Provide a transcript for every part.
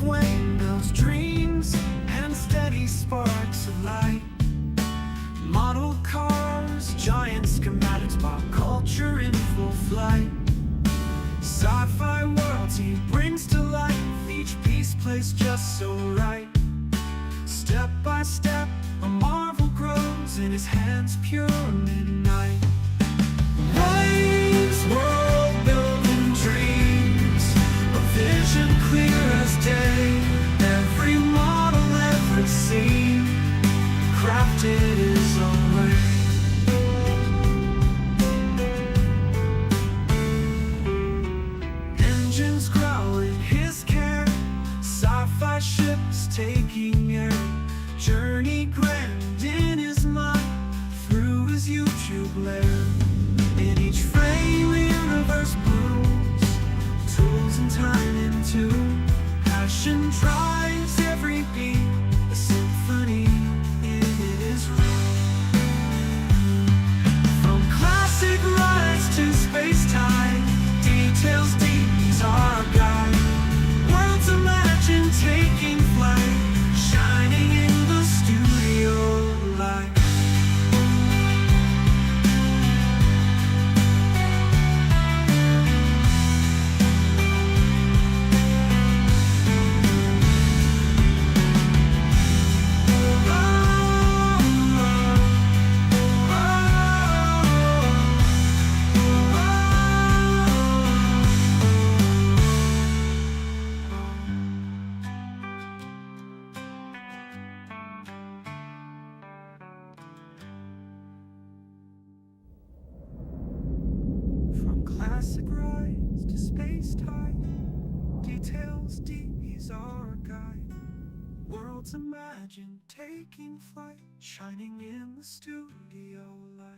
windmills, dreams, and steady sparks of light. Model cars, giant schematics, pop culture in full flight. Sci-fi worlds he brings to life, each piece placed just so right. Step by step, a marvel grows in his hands, pure midnight. Waves, world building dreams, a vision clear as day. Every model ever seen, crafted his own way. Engines growl in his care, sci-fi ships taking air. Journey grand in his mind, through his YouTube lair. In each frame the universe blooms, tools and time in tune. Passion drives every beat, a symphony in his room. From classic rides to space-time, details deep, he's our guide. Worlds imagine taking flight, shining in the studio light. Classic rides to space-time, details deep, he's our guide. Worlds imagined taking flight, shining in the studio light.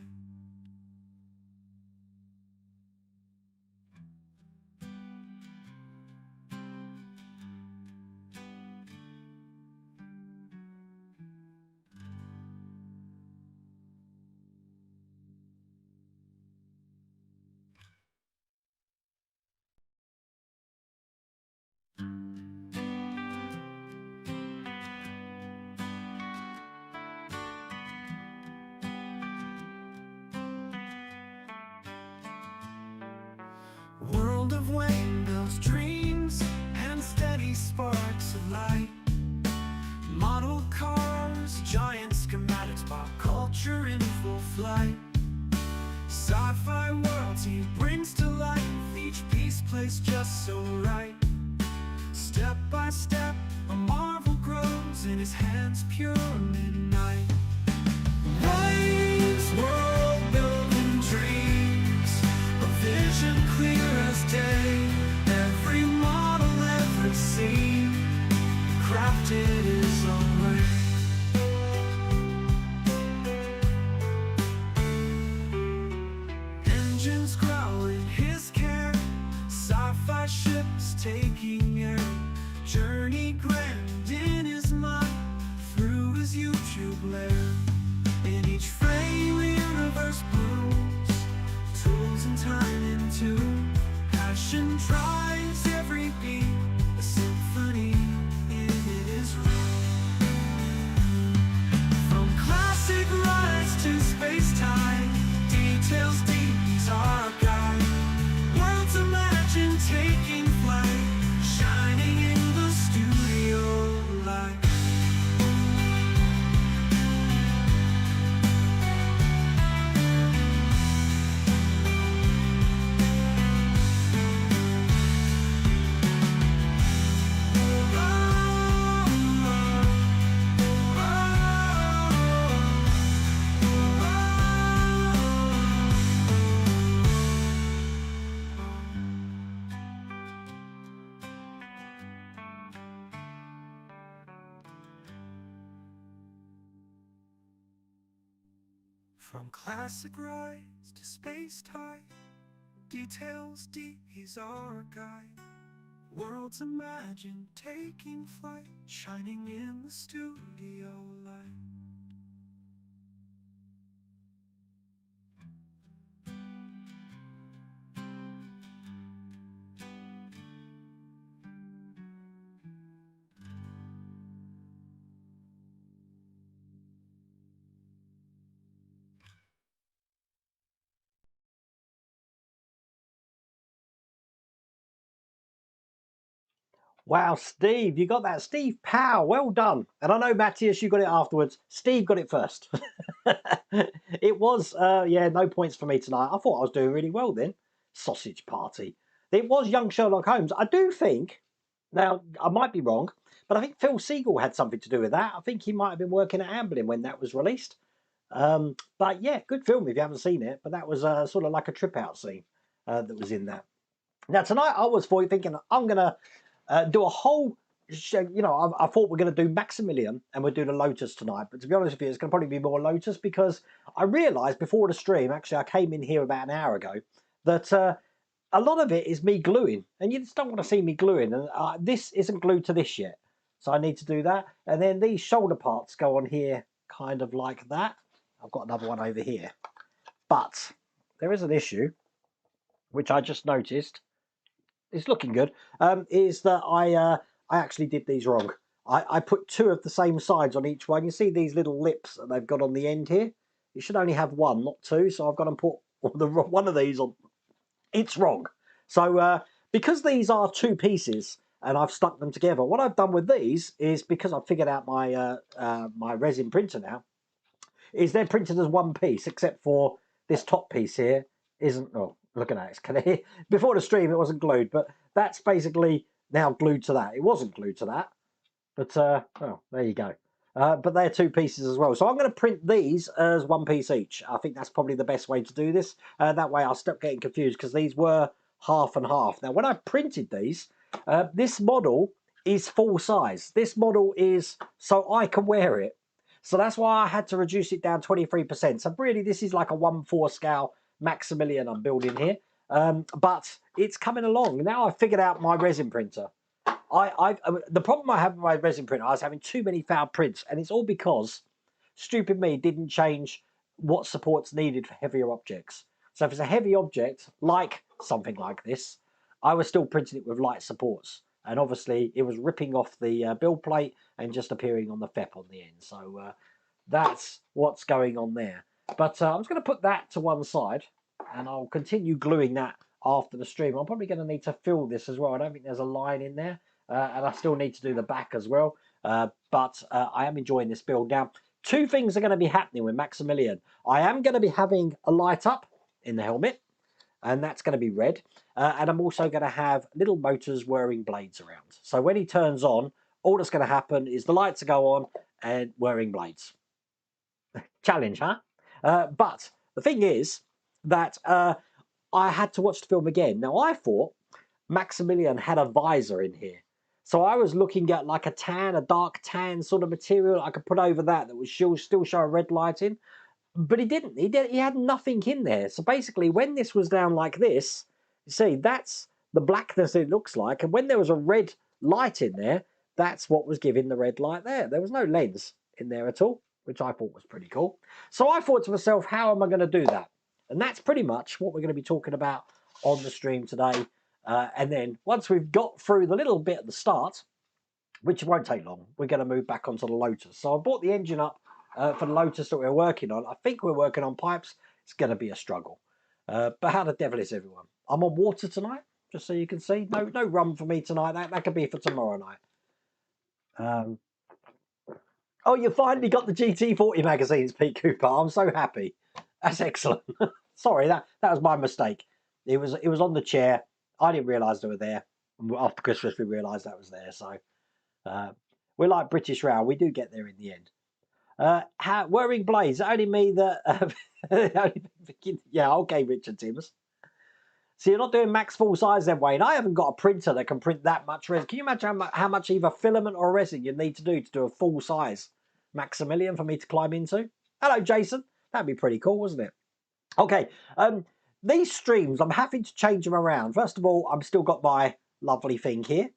World of windmills, dreams, and steady sparks of light. Model cars, giant schematics, pop culture in full flight. Sci-fi worlds he brings to life, each piece placed just so right. Step by step, a marvel grows in his hands, pure midnight. Waves, world building dreams, a vision clear as day. Every model ever seen, crafted his own way. Engines growl in his care, sci-fi ships taking air. Journey grand in his mind, through his YouTube lair. In each frame the universe blooms, tools and time in tune. Passion drives every beat, a symphony in his room. From classic rides to space-time, details deep, he's our guide. Worlds imagine taking flight, shining in the studio light. From classic rides to space-time, details deep, he's our guide. Worlds imagined taking flight, shining in the studio light. Wow, Steve, you got that. Steve Pow, well done. And I know, Matthias, you got it afterwards. Steve got it first. It was, yeah, no points for me tonight. I thought I was doing really well then. Sausage Party. It was Young Sherlock Holmes. I do think, now, I might be wrong, but I think Phil Segal had something to do with that. I think he might have been working at Amblin when that was released. But yeah, good film if you haven't seen it. But that was sort of like a trip out scene that was in that. Now, tonight I was thinking I'm going to do a whole show. You know, I thought we're going to do Maximillion and we'll do the Lotus tonight. But to be honest with you, it's going to probably be more Lotus because I realised before the stream, actually, I came in here about an hour ago, that a lot of it is me gluing. And you just don't want to see me gluing. And this isn't glued to this yet. So I need to do that. And then these shoulder parts go on here kind of like that. I've got another one over here. But there is an issue, which I just noticed. It's looking good, is that I actually did these wrong. I put two of the same sides on each one. You see these little lips that they've got on the end here? You should only have one, not two. So I've got to put one of these on. It's wrong. So because these are two pieces and I've stuck them together, what I've done with these is, because I've figured out my my resin printer now, is they're printed as one piece, except for this top piece here isn't. Oh, look at that. It's before the stream, it wasn't glued, but that's basically now glued to that. It wasn't glued to that, but well, there you go. But they're two pieces as well. So I'm going to print these as one piece each. I think that's probably the best way to do this. That way I'll stop getting confused, because these were half and half. Now, when I printed these, this model is full size. This model is so I can wear it. So that's why I had to reduce it down 23%. So really, this is like a 1/4 scale Maximillion I'm building here. But it's coming along. Now I've figured out my resin printer. The problem I have with my resin printer, I was having too many foul prints, and it's all because stupid me didn't change what support's needed for heavier objects. So if it's a heavy object, like something like this, I was still printing it with light supports. And obviously it was ripping off the build plate and just appearing on the FEP on the end. So that's what's going on there. But I'm just going to put that to one side, and I'll continue gluing that after the stream. I'm probably going to need to fill this as well. I don't think there's a line in there. And I still need to do the back as well. But I am enjoying this build. Now, two things are going to be happening with Maximillion. I am going to be having a light up in the helmet, and that's going to be red. And I'm also going to have little motors whirring blades around. So when he turns on, all that's going to happen is the lights will go on and whirring blades. Challenge, huh? But the thing is that I had to watch the film again. Now, I thought Maximillion had a visor in here. So I was looking at like a dark tan sort of material I could put over that would still show a red light in. But he didn't. He had nothing in there. So basically, when this was down like this, you see, that's the blackness it looks like. And when there was a red light in there, that's what was giving the red light there. There was no lens in there at all, which I thought was pretty cool. So I thought to myself, how am I going to do that? And that's pretty much what we're going to be talking about on the stream today. And then once we've got through the little bit at the start, which won't take long, we're going to move back onto the Lotus. So I brought the engine up for the Lotus that we're working on. I think we're working on pipes. It's going to be a struggle. But how the devil is everyone? I'm on water tonight, just so you can see. No rum for me tonight. That could be for tomorrow night. Oh, you finally got the GT40 magazines, Pete Cooper. I'm so happy. That's excellent. Sorry, that was my mistake. It was on the chair. I didn't realise they were there. After Christmas, we realised that was there. So we're like British Rail. We do get there in the end. Whirring blades. Only me that. Yeah, okay, Richard Timms. So you're not doing max full size then, Wayne. I haven't got a printer that can print that much resin. Can you imagine how much either filament or resin you need to do a full size Maximillion for me to climb into? Hello, Jason. That'd be pretty cool, wasn't it? Okay. These streams, I'm having to change them around. First of all, I've still got my lovely thing here.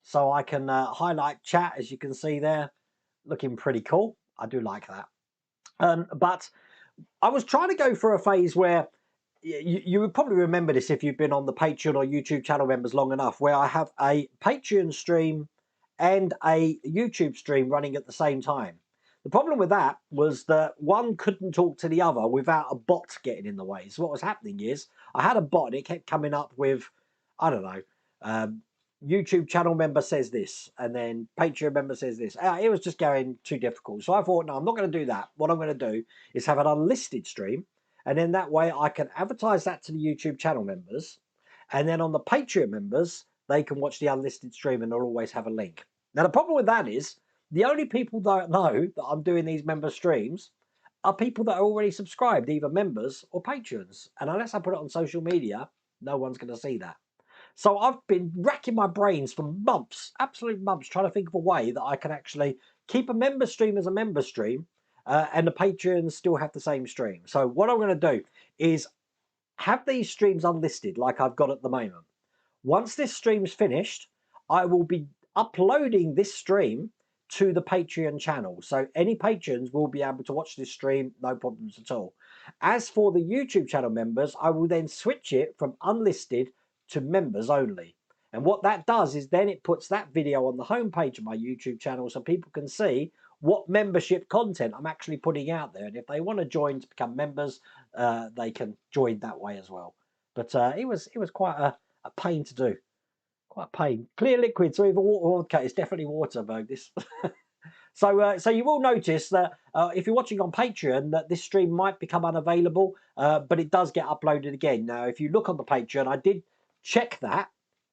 So I can highlight chat, as you can see there. Looking pretty cool. I do like that. But I was trying to go for a phase where you would probably remember this if you've been on the Patreon or YouTube channel members long enough, where I have a Patreon stream and a YouTube stream running at the same time. The problem with that was that one couldn't talk to the other without a bot getting in the way. So what was happening is I had a bot and it kept coming up with, I don't know, YouTube channel member says this, and then Patreon member says this. It was just going too difficult. So I thought, no, I'm not going to do that. What I'm going to do is have an unlisted stream, and then that way I can advertise that to the YouTube channel members, and then on the Patreon members, they can watch the unlisted stream and they'll always have a link. Now, the problem with that is the only people that know that I'm doing these member streams are people that are already subscribed, either members or patrons. And unless I put it on social media, no one's going to see that. So I've been racking my brains for months, absolute months, trying to think of a way that I can actually keep a member stream as a member stream and the patrons still have the same stream. So what I'm going to do is have these streams unlisted like I've got at the moment. Once this stream's finished, I will be uploading this stream to the Patreon channel. So any patrons will be able to watch this stream, no problems at all. As for the YouTube channel members, I will then switch it from unlisted to members only. And what that does is then it puts that video on the homepage of my YouTube channel so people can see what membership content I'm actually putting out there. And if they want to join to become members, they can join that way as well. But it was quite a pain to do. Quite a pain. Clear liquid, so either water or okay, it's definitely water, Vogue. This. So you will notice that if you're watching on Patreon, that this stream might become unavailable, but it does get uploaded again. Now, if you look on the Patreon, I did check that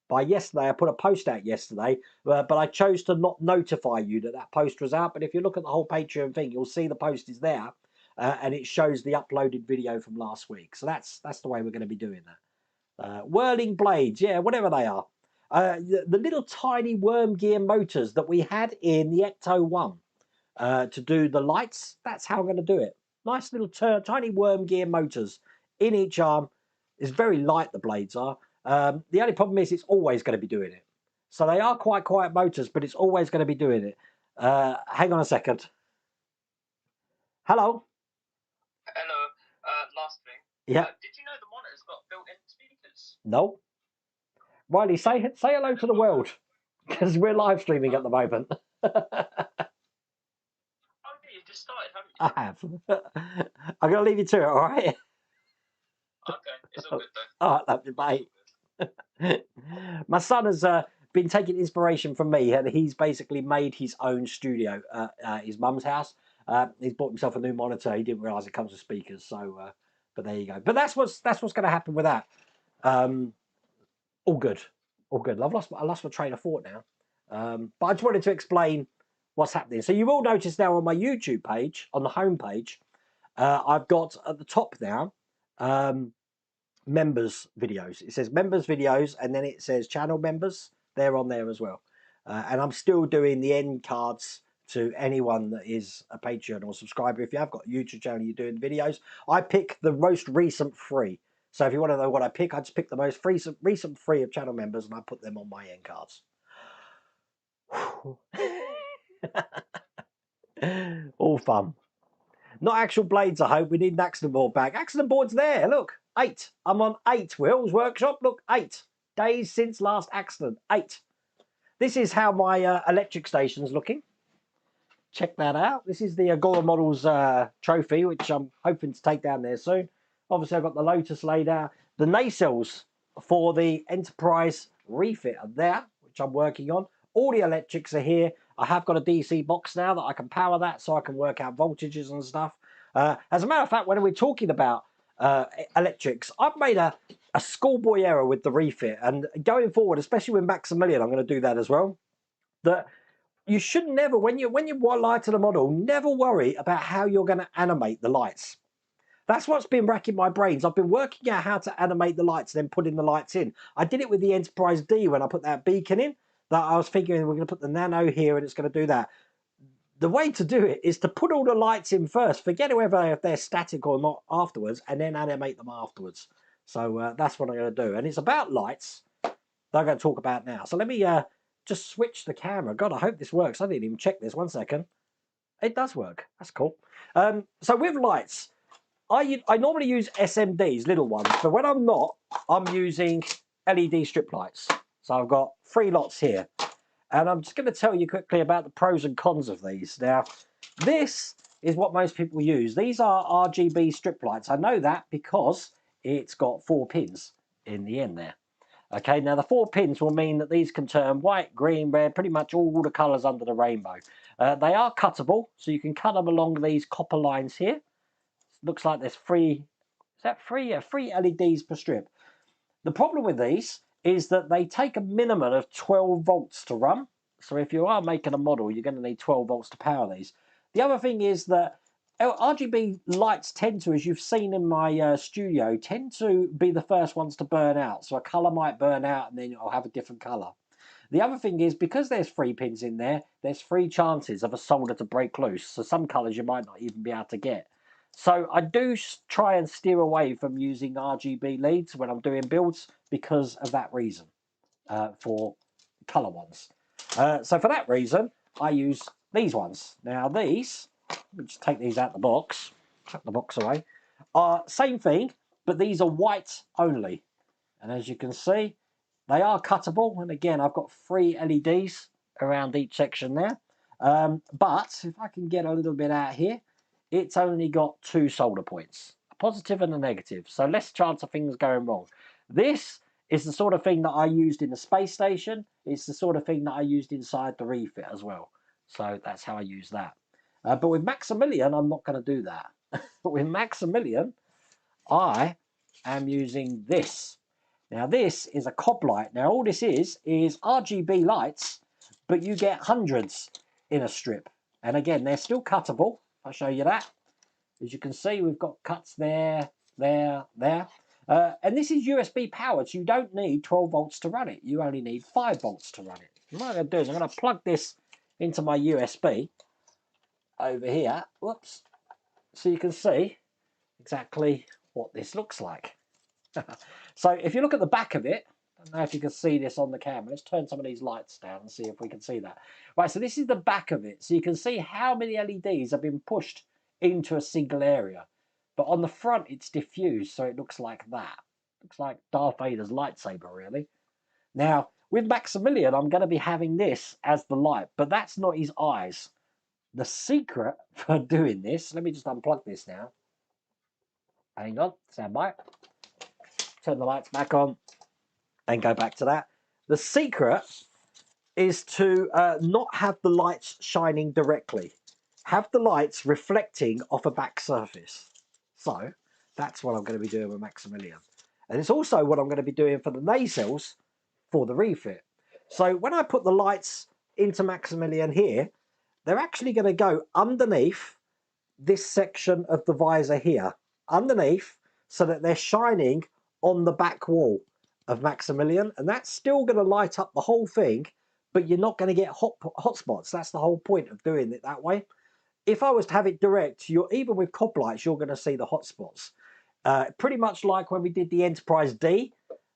by yesterday. I put a post out yesterday, but I chose to not notify you that that post was out. But if you look at the whole Patreon thing, you'll see the post is there, and it shows the uploaded video from last week. So that's the way we're going to be doing that. Whirling blades, yeah, whatever they are. The little tiny worm gear motors that we had in the Ecto 1 to do the lights, that's how I'm going to do it. Nice little tiny worm gear motors in each arm. It's very light, the blades are. The only problem is it's always going to be doing it. So they are quite quiet motors, but it's always going to be doing it. Hang on a second. Hello? Hello. Last thing. Yeah. Did you know the monitor's got built-in speakers? No. Riley, say hello to the world, because we're live streaming at the moment. Oh, yeah, you've just started, haven't you? I have. I'm going to leave you to it, all right? Okay, it's all good though. All right, love you, mate. My son has been taking inspiration from me, and he's basically made his own studio at his mum's house. He's bought himself a new monitor. He didn't realise it comes with speakers, so but there you go. But that's what's going to happen with that. All good, all good. I lost my train of thought now, but I just wanted to explain what's happening. So you will notice now on my YouTube page, on the home page, I've got at the top now members videos. It says members videos, and then it says channel members. They're on there as well, and I'm still doing the end cards to anyone that is a Patreon or subscriber. If you have got a YouTube channel, you're doing videos. I pick the most recent free. So if you want to know what I pick, I just pick the most recent free of channel members and I put them on my end cards. All fun. Not actual blades, I hope. We need an accident board back. Accident board's there. Look, 8. I'm on 8. Wheels Workshop. Look, 8. Days since last accident. 8. This is how my electric station's looking. Check that out. This is the Agora Models trophy, which I'm hoping to take down there soon. Obviously, I've got the Lotus laid out. The nacelles for the Enterprise refit are there, which I'm working on. All the electrics are here. I have got a DC box now that I can power that so I can work out voltages and stuff. As a matter of fact, when we're talking about electrics, I've made a schoolboy error with the refit. And going forward, especially with Maximillion, I'm going to do that as well. That you should never, when you light a model, never worry about how you're going to animate the lights. That's what's been racking my brains. I've been working out how to animate the lights, then putting the lights in. I did it with the Enterprise D when I put that beacon in. That I was figuring we're going to put the Nano here and it's going to do that. The way to do it is to put all the lights in first. Forget whether if they're static or not afterwards, and then animate them afterwards. So that's what I'm going to do. And it's about lights that I'm going to talk about now. So let me just switch the camera. God, I hope this works. I didn't even check this. 1 second. It does work. That's cool. So with lights, I normally use SMDs, little ones, but when I'm not, I'm using LED strip lights. So I've got 3 lots here. And I'm just going to tell you quickly about the pros and cons of these. Now, this is what most people use. These are RGB strip lights. I know that because it's got 4 pins in the end there. Okay, now the 4 pins will mean that these can turn white, green, red, pretty much all the colours under the rainbow. They are cuttable, so you can cut them along these copper lines here. Looks like there's 3, is that 3? Yeah, 3 LEDs per strip. The problem with these is that they take a minimum of 12 volts to run. So if you are making a model, you're going to need 12 volts to power these. The other thing is that RGB lights tend to, as you've seen in my studio, tend to be the first ones to burn out. So a colour might burn out and then it'll have a different colour. The other thing is, because there's 3 pins in there, there's 3 chances of a solder to break loose. So some colours you might not even be able to get. So I do try and steer away from using RGB leads when I'm doing builds because of that reason, for colour ones. So for that reason, I use these ones. Now these, let me just take these out the box, chuck the box away. Same thing, but these are white only. And as you can see, they are cuttable. And again, I've got 3 LEDs around each section there. But if I can get a little bit out here, it's only got 2 solder points, a positive and a negative. So less chance of things going wrong. This is the sort of thing that I used in the space station. It's the sort of thing that I used inside the refit as well. So that's how I use that. But with Maximillion, I'm not going to do that. But with Maximillion, I am using this. Now this is a cob light. Now all this is RGB lights, but you get hundreds in a strip. And again, they're still cuttable. I'll show you that. As you can see, we've got cuts there, there, there. And this is USB powered, so you don't need 12 volts to run it. You only need 5 volts to run it. What I'm going to do is I'm going to plug this into my USB over here. Whoops. So you can see exactly what this looks like. So if you look at the back of it, I don't know if you can see this on the camera. Let's turn some of these lights down and see if we can see that. Right, so this is the back of it. So you can see how many LEDs have been pushed into a single area. But on the front, it's diffused, so it looks like that. Looks like Darth Vader's lightsaber, really. Now, with Maximillion, I'm going to be having this as the light, but that's not his eyes. The secret for doing this, let me just unplug this now. Hang on, stand by. Turn the lights back on and go back to that. The secret is to not have the lights shining directly. Have the lights reflecting off a back surface. So that's what I'm going to be doing with Maximillion. And it's also what I'm going to be doing for the nacelles for the refit. So when I put the lights into Maximillion here, they're actually going to go underneath this section of the visor here. Underneath, so that they're shining on the back wall of Maximillion. And that's still going to light up the whole thing, but you're not going to get hot spots. That's the whole point of doing it that way. If I was to have it direct, even with cob lights, you're going to see the hot spots. Pretty much like when we did the Enterprise D.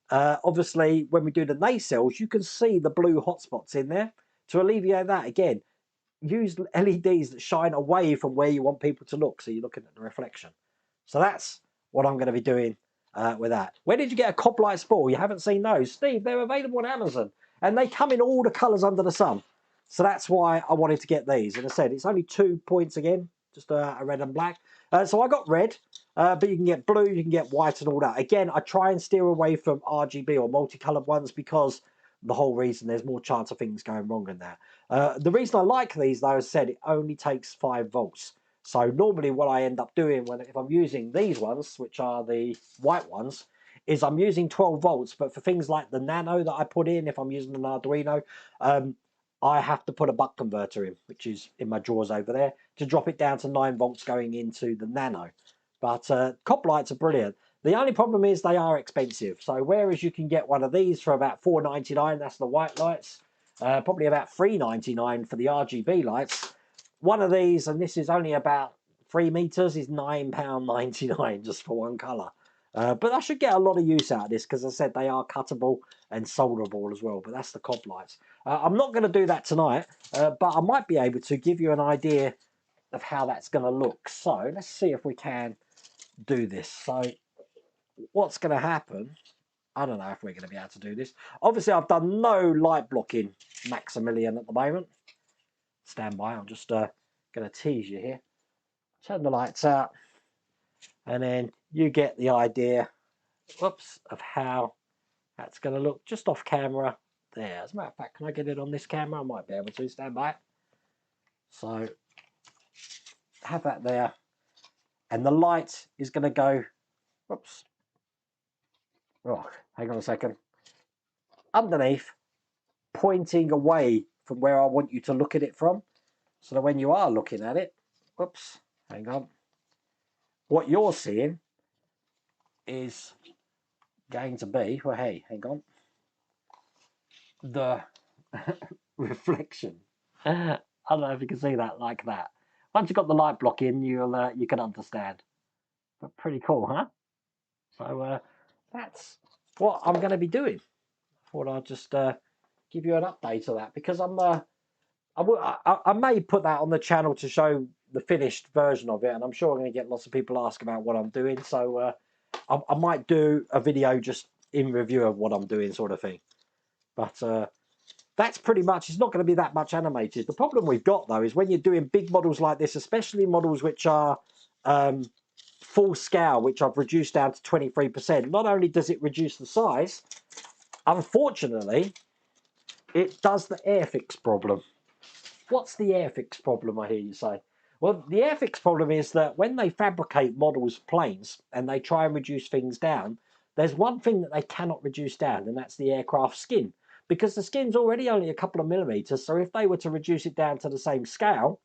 Obviously, when we do the nacelles, you can see the blue hot spots in there. To alleviate that, again, use LEDs that shine away from where you want people to look, so you're looking at the reflection. So that's what I'm going to be doing with that. Where did you get a cob lights for? You haven't seen those? Steve, they're available on Amazon, and they come in all the colours under the sun. So that's why I wanted to get these. And I said, it's only 2 points again, just a red and black. So I got red, but you can get blue, you can get white and all that. Again, I try and steer away from RGB or multicoloured ones because the whole reason there's more chance of things going wrong in there. The reason I like these, though, as I said, it only takes 5 volts. So normally what I end up doing if I'm using these ones, which are the white ones, is I'm using 12 volts. But for things like the Nano that I put in, if I'm using an Arduino, I have to put a buck converter in, which is in my drawers over there, to drop it down to 9 volts going into the Nano. But cob lights are brilliant. The only problem is they are expensive. So whereas you can get one of these for about $4.99, that's the white lights, probably about $3.99 for the RGB lights. One of these, and this is only about 3 meters, is £9.99 just for one colour. But I should get a lot of use out of this because, as I said, they are cuttable and solderable as well. But that's the cob lights. I'm not going to do that tonight, but I might be able to give you an idea of how that's going to look. So let's see if we can do this. So what's going to happen? I don't know if we're going to be able to do this. Obviously, I've done no light blocking Maximillion at the moment. Stand by, I'm just going to tease you here. Turn the lights out, and then you get the idea, whoops, of how That's going to look just off camera there. As a matter of fact, can I get it on this camera? I might be able to. Stand by. So have that there. And the light is going to go, whoops. Oh, hang on a second. Underneath, pointing away from where I want you to look at it from. So that when you are looking at it, whoops, hang on. What you're seeing is going to be, well, hey, hang on. The reflection. I don't know if you can see that like that. Once you've got the light block in, you can understand. But pretty cool, huh? So that's what I'm going to be doing. I thought I'd just give you an update of that because I may put that on the channel to show the finished version of it, and I'm sure I'm going to get lots of people ask about what I'm doing. So I might do a video just in review of what I'm doing, sort of thing. But that's pretty much, it's not going to be that much animated. The problem we've got, though, is when you're doing big models like this, especially models which are full scale, which I've reduced down to 23%, not only does it reduce the size, unfortunately, it does the airfix problem. What's the airfix problem, I hear you say? Well, the airfix problem is that when they fabricate models, planes, and they try and reduce things down, there's one thing that they cannot reduce down, and that's the aircraft skin. Because the skin's already only a couple of millimeters, so if they were to reduce it down to the same scale,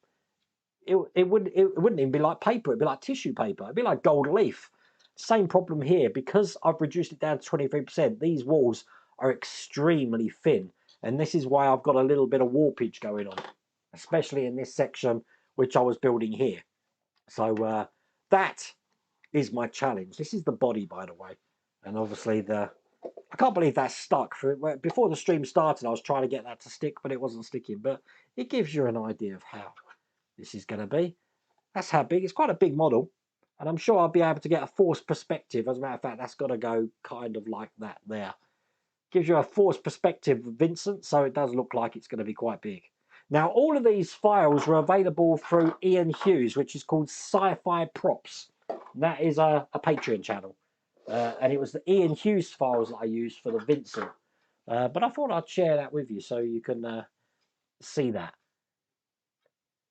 it wouldn't even be like paper. It'd be like tissue paper. It'd be like gold leaf. Same problem here. Because I've reduced it down to 23%, these walls are extremely thin. And this is why I've got a little bit of warpage going on, especially in this section, which I was building here. So that is my challenge. This is the body, by the way. And obviously I can't believe that's stuck. Before the stream started, I was trying to get that to stick, but it wasn't sticking. But it gives you an idea of how this is going to be. That's how big. It's quite a big model. And I'm sure I'll be able to get a forced perspective. As a matter of fact, that's got to go kind of like that there. Gives you a forced perspective of Vincent, so it does look like it's going to be quite big. Now, all of these files were available through Ian Hughes, which is called Sci-Fi Props. That is a Patreon channel. And it was the Ian Hughes files that I used for the Vincent. But I thought I'd share that with you so you can see that.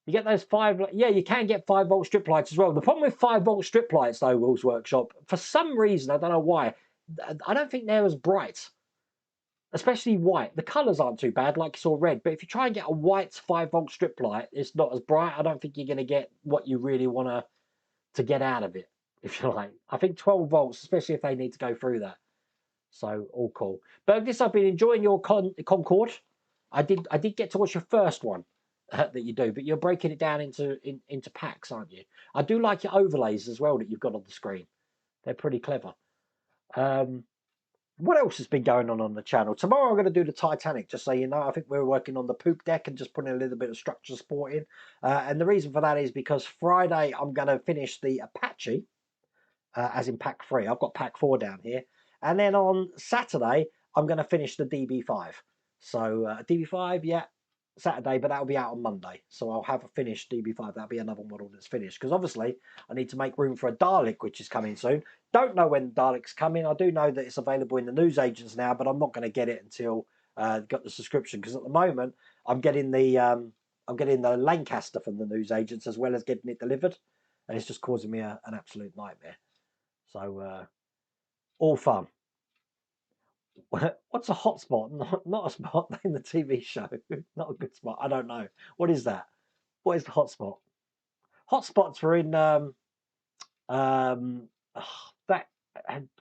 You get those yeah, you can get 5-volt strip lights as well. The problem with 5-volt strip lights, though, Will's Workshop, for some reason, I don't know why, I don't think they're as bright. Especially white. The colours aren't too bad, like you saw red. But if you try and get a white 5-volt strip light, it's not as bright. I don't think you're going to get what you really want to get out of it, if you like. I think 12 volts, especially if they need to go through that. So, all cool. But I guess I've been enjoying your Concorde. I did get to watch your first one that you do, but you're breaking it down into packs, aren't you? I do like your overlays as well that you've got on the screen. They're pretty clever. What else has been going on the channel? Tomorrow I'm going to do the Titanic, just so you know. I think we're working on the poop deck and just putting a little bit of structure support in. And the reason for that is because Friday I'm going to finish the Apache, as in pack 3. I've got pack 4 down here. And then on Saturday, I'm going to finish the DB5. So DB5, yeah, Saturday, but that'll be out on Monday. So I'll have a finished DB5. That'll be another model that's finished. Because obviously, I need to make room for a Dalek, which is coming soon. Don't know when Dalek's coming. I do know that it's available in the newsagents now, but I'm not going to get it until got the subscription. Because at the moment, I'm getting the Lancaster from the newsagents as well as getting it delivered, and it's just causing me an absolute nightmare. So all fun. What's a hotspot? Not a spot in the TV show. Not a good spot. I don't know. What is that? What is the hotspot? Hotspots were in that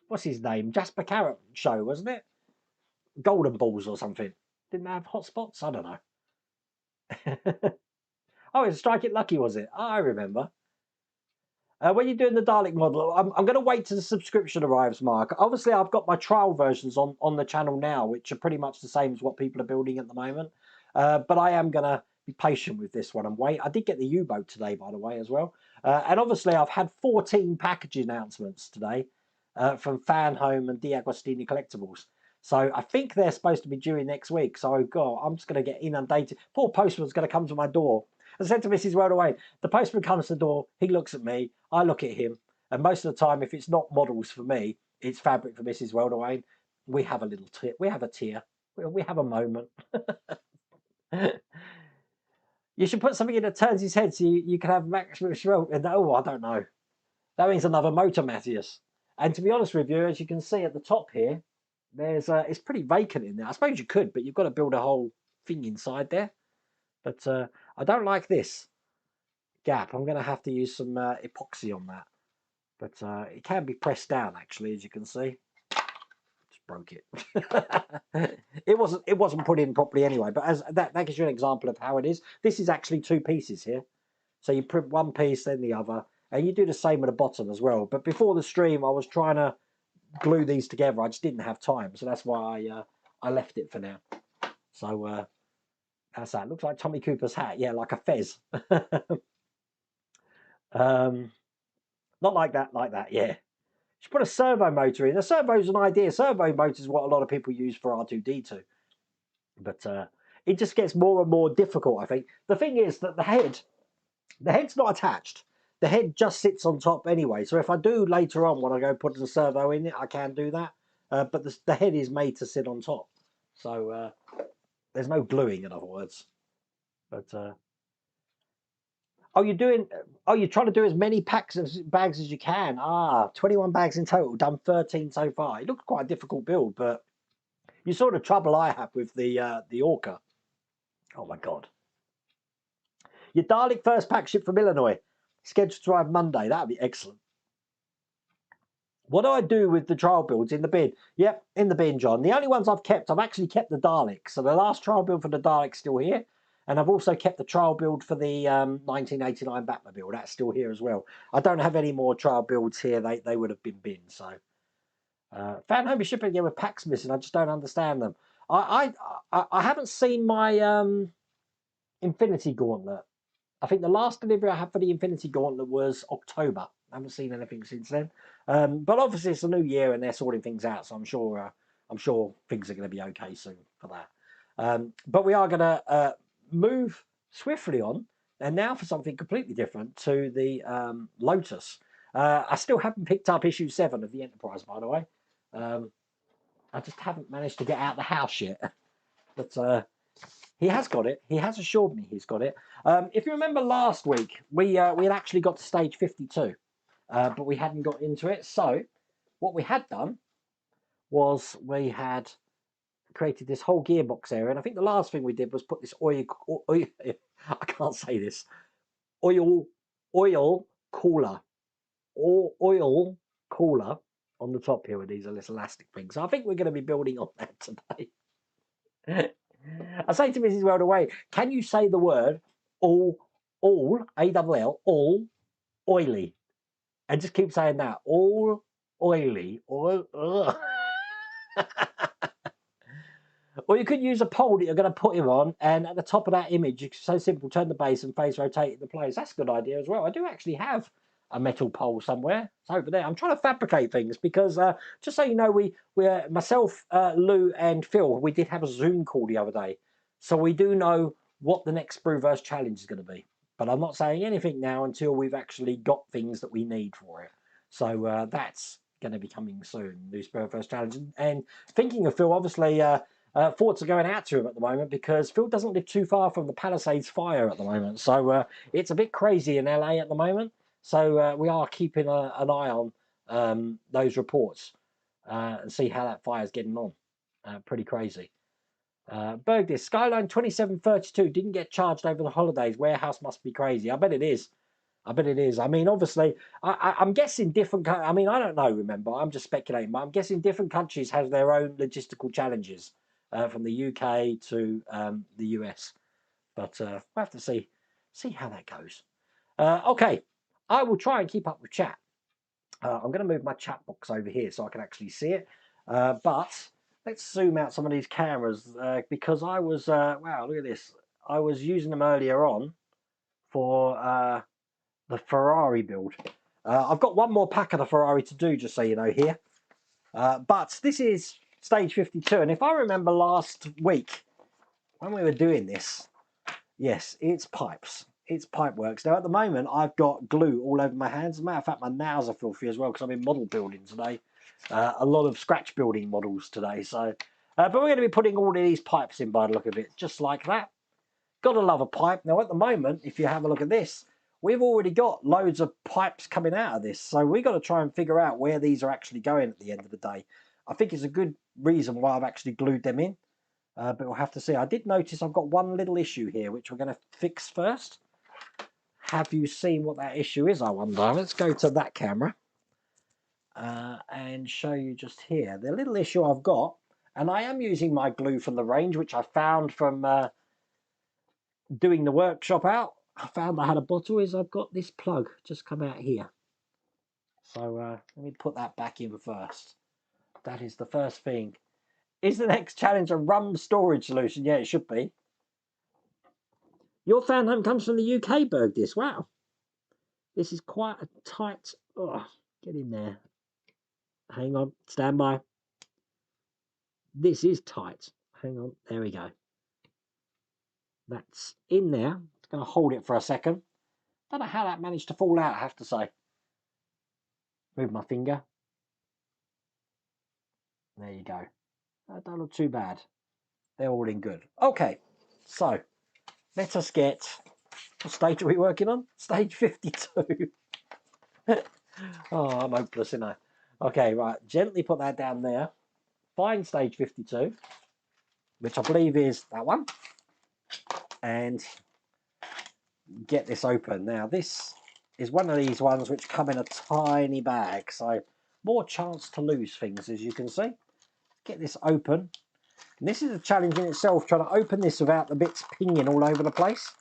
what's his name? Jasper Carrot show, wasn't it? Golden Balls or something. Didn't they have hotspots? I don't know. Oh, it's Strike It Lucky, was it? Oh, I remember. When you're doing the Dalek model, I'm going to wait till the subscription arrives, Mark. Obviously, I've got my trial versions on the channel now, which are pretty much the same as what people are building at the moment. But I am going to be patient with this one and wait. I did get the U-boat today, by the way, as well. And obviously, I've had 14 package announcements today from Fan Home and Deagostini Collectibles. So I think they're supposed to be due in next week. So, God, I'm just going to get inundated. Poor postman's going to come to my door. I said to Mrs. Worldaway, the postman comes to the door, he looks at me, I look at him, and most of the time, if it's not models for me, it's fabric for Mrs. Worldaway. we have a little tear. We have a tear. We have a moment. You should put something in that turns his head so you can have Maximillion. Oh, I don't know. That means another motor, Matthias. And to be honest with you, as you can see at the top here, there's it's pretty vacant in there. I suppose you could, but you've got to build a whole thing inside there. But I don't like this gap. I'm going to have to use some epoxy on that. But it can be pressed down, actually, as you can see. Just broke it. it wasn't put in properly anyway. But as that gives you an example of how it is. This is actually two pieces here. So you print one piece, then the other. And you do the same at the bottom as well. But before the stream, I was trying to glue these together. I just didn't have time. So that's why I left it for now. So that's that. Looks like Tommy Cooper's hat. Yeah, like a fez. Not like that. Yeah. Should put a servo motor in. A servo's an idea. Servo motor is what a lot of people use for R2-D2. But it just gets more and more difficult, I think. The thing is that the head's not attached. The head just sits on top anyway. So if I do later on when I go put the servo in it, I can do that. But the head is made to sit on top. So there's no gluing, in other words. But you're trying to do as many bags as you can. 21 bags in total, done 13 so far. It looks quite a difficult build, but you saw the trouble I have with the Orca. Oh my god. Your Dalek first pack shipped from Illinois. Scheduled to arrive Monday. That would be excellent. What do I do with the trial builds? In the bin? Yep, in the bin, John. The only ones I've actually kept the Dalek. So the last trial build for the Dalek's still here. And I've also kept the trial build for the 1989 Batmobile. That's still here as well. I don't have any more trial builds here. They would have been binned. So, fan home is shipping again with packs missing. I just don't understand them. I haven't seen my Infinity Gauntlet. I think the last delivery I had for the Infinity Gauntlet was October. I haven't seen anything since then. But obviously it's a new year and they're sorting things out. So I'm sure things are going to be okay soon for that. But we are going to move swiftly on, and now for something completely different, to the Lotus. I still haven't picked up issue 7 of the Enterprise, by the way. I just haven't managed to get out of the house yet. But he has got it. He has assured me he's got it. If you remember last week, we had actually got to stage 52, but we hadn't got into it. So what we had done was we had created this whole gearbox area, and I think the last thing we did was put this oil I can't say this, oil cooler on the top here with these little elastic things. So I think we're going to be building on that today. I say to Mrs. World Away, can you say the word all A-double-L, all oily? And just keep saying that, all oily, all. Or you could use a pole that you're going to put him on, and at the top of that image, it's so simple, turn the base and face rotate into place. That's a good idea as well. I do actually have a metal pole somewhere. It's over there. I'm trying to fabricate things because, just so you know, we're myself, Lou and Phil, we did have a Zoom call the other day. So we do know what the next Brewverse challenge is going to be. But I'm not saying anything now until we've actually got things that we need for it. So that's going to be coming soon, the Brewverse challenge. And thinking of Phil, obviously, thoughts are going out to him at the moment because Phil doesn't live too far from the Palisades fire at the moment. So it's a bit crazy in LA at the moment. So we are keeping an eye on those reports and see how that fire's getting on. Pretty crazy. Bergdis, Skyline 2732 didn't get charged over the holidays. Warehouse must be crazy. I bet it is. I bet it is. I mean, obviously, I'm guessing different... I mean, I don't know, remember. I'm just speculating. But I'm guessing different countries have their own logistical challenges. From the UK to the US, but we'll have to see how that goes. Okay, I will try and keep up with chat. I'm going to move my chat box over here so I can actually see it. But let's zoom out some of these cameras because I was wow, look at this. I was using them earlier on for the Ferrari build. I've got one more pack of the Ferrari to do, just so you know here. But this is stage 52, and if I remember last week when we were doing this, yes, it's pipes. It's pipe works. Now at the moment I've got glue all over my hands. As a matter of fact, my nails are filthy as well because I've been model building today. a lot of scratch building models today. So, but we're going to be putting all of these pipes in by the look of it, just like that. Gotta love a pipe. Now at the moment, if you have a look at this, we've already got loads of pipes coming out of this. So we've got to try and figure out where these are actually going at the end of the day. I think it's a good reason why I've actually glued them in. But we'll have to see. I did notice I've got one little issue here, which we're going to fix first. Have you seen what that issue is, I wonder? Let's go to that camera and show you just here. The little issue I've got, and I am using my glue from the range, which I found from doing the workshop out. I found I had a bottle, is I've got this plug just come out here. So let me put that back in first. That is the first thing. Is the next challenge a rum storage solution? Yeah, it should be. Your fan home comes from the UK, Bergdis. Wow. This is quite a tight... Oh, get in there. Hang on. Stand by. This is tight. Hang on. There we go. That's in there. It's going to hold it for a second. Don't know how that managed to fall out, I have to say. Move my finger. There you go. That don't look too bad. They're all in good. Okay, so let us get... What stage are we working on? Stage 52. Oh, I'm hopeless, aren't I? Okay, right. Gently put that down there. Find stage 52, which I believe is that one. And get this open. Now, this is one of these ones which come in a tiny bag, so more chance to lose things, as you can see. Get this open. And this is a challenge in itself, trying to open this without the bits pinging all over the place.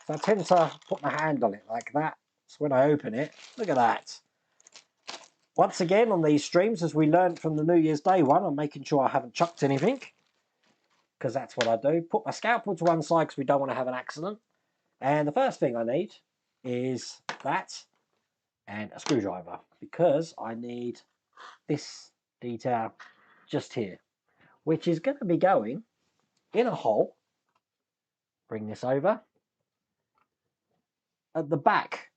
So I tend to put my hand on it like that. So when I open it, look at that. Once again, on these streams, as we learned from the New Year's Day one, I'm making sure I haven't chucked anything, because that's what I do. Put my scalpel to one side because we don't want to have an accident. And the first thing I need is that and a screwdriver, because I need this detail just here, which is going to be going in a hole. Bring this over at the back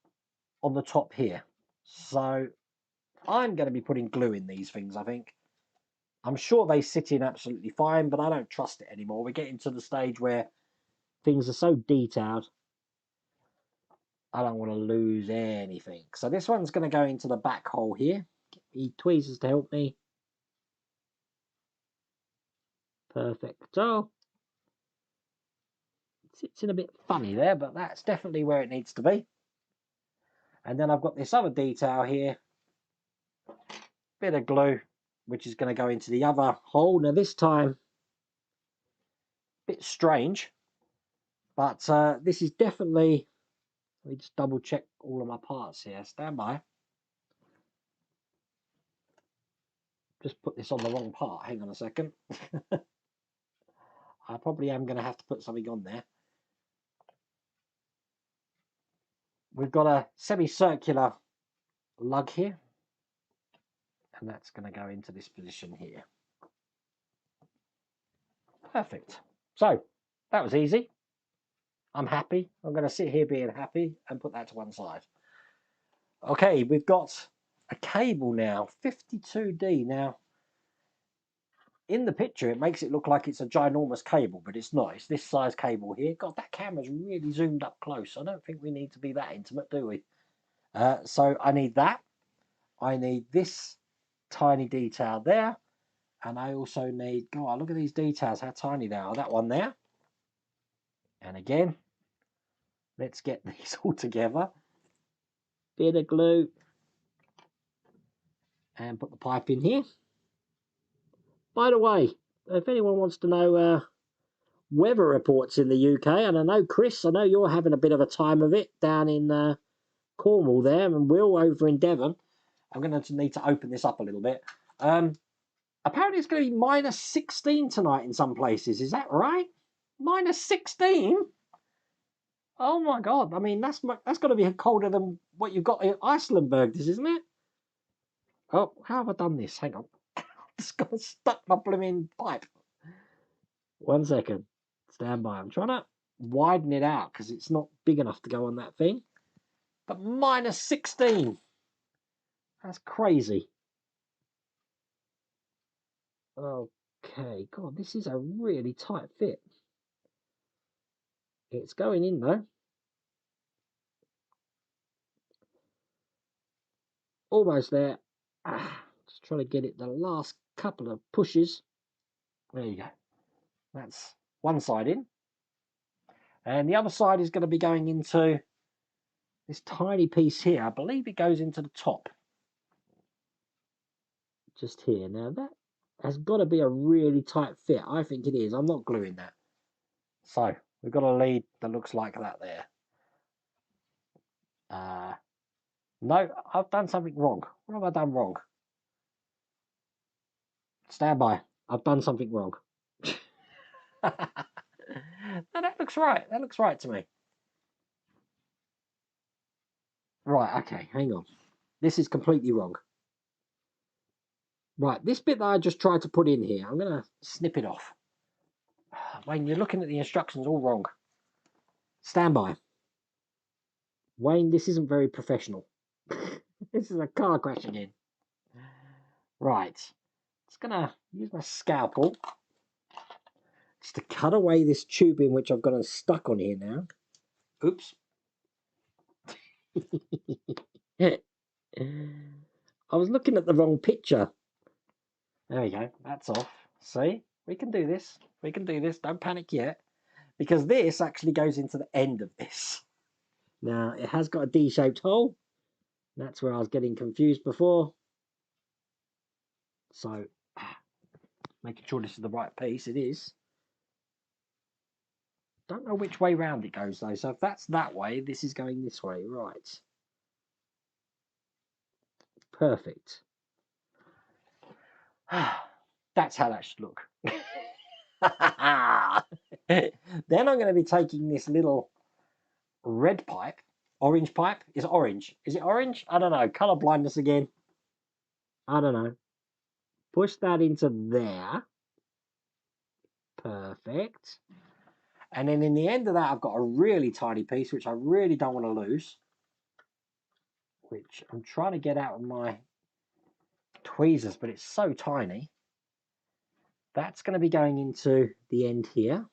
on the top here. So I'm going to be putting glue in these things, I think. I'm sure they sit in absolutely fine, but I don't trust it anymore. We're getting to the stage where things are so detailed, I don't want to lose anything. So this one's going to go into the back hole here. Get the tweezers to help me. Perfect. So it sits in a bit funny there, but that's definitely where it needs to be. And then I've got this other detail here. Bit of glue, which is going to go into the other hole. Now this time, a bit strange, but this is definitely... Let me just double check all of my parts here. Stand by. Just put this on the wrong part. Hang on a second. I probably am going to have to put something on there. We've got a semicircular lug here, and that's going to go into this position here. Perfect. So that was easy. I'm happy. I'm going to sit here being happy and put that to one side. Okay, we've got a cable now, 52D. Now, in the picture, it makes it look like it's a ginormous cable, but it's not. It's this size cable here. God, that camera's really zoomed up close. I don't think we need to be that intimate, do we? So I need that. I need this tiny detail there. And I also need... God, look at these details, how tiny they are. That one there. And again, let's get these all together. Bit of glue. And put the pipe in here. By the way, if anyone wants to know weather reports in the UK, and I know, Chris, I know you're having a bit of a time of it down in Cornwall there, and Will over in Devon. I'm going to need to open this up a little bit. Apparently it's going to be minus 16 tonight in some places. Is that right? Minus 16? Oh my God. I mean, that's got to be colder than what you've got in Iceland, isn't it? Oh, how have I done this? Hang on. Just got stuck my blooming pipe. 1 second. Stand by. I'm trying to widen it out because it's not big enough to go on that thing. But minus 16. That's crazy. Okay, God, this is a really tight fit. It's going in though. Almost there. Just trying to get it the last couple of pushes. There you go. That's one side in. And the other side is going to be going into this tiny piece here. I believe it goes into the top. Just here. Now that has got to be a really tight fit. I think it is. I'm not gluing that. So we've got a lead that looks like that there. No, I've done something wrong. What have I done wrong? Stand by. I've done something wrong. No, that looks right. That looks right to me. Right, okay, hang on. This is completely wrong. Right, this bit that I just tried to put in here, I'm going to snip it off. Wayne, you're looking at the instructions all wrong. Stand by. Wayne, this isn't very professional. This is a car crash again. Right. Just going to use my scalpel just to cut away this tubing which I've got stuck on here now. Oops. I was looking at the wrong picture. There we go. That's off. See? We can do this. We can do this. Don't panic yet. Because this actually goes into the end of this. Now, it has got a D-shaped hole. That's where I was getting confused before. So, making sure this is the right piece. It is. Don't know which way round it goes, though. So, if that's that way, this is going this way. Right. Perfect. That's how that should look. Then I'm going to be taking this little red pipe, orange pipe. Is it orange? Is it orange? I don't know. Color blindness again. I don't know. Push that into there. Perfect. And then in the end of that, I've got a really tiny piece, which I really don't want to lose, which I'm trying to get out of my tweezers, but it's so tiny. That's going to be going into the end here.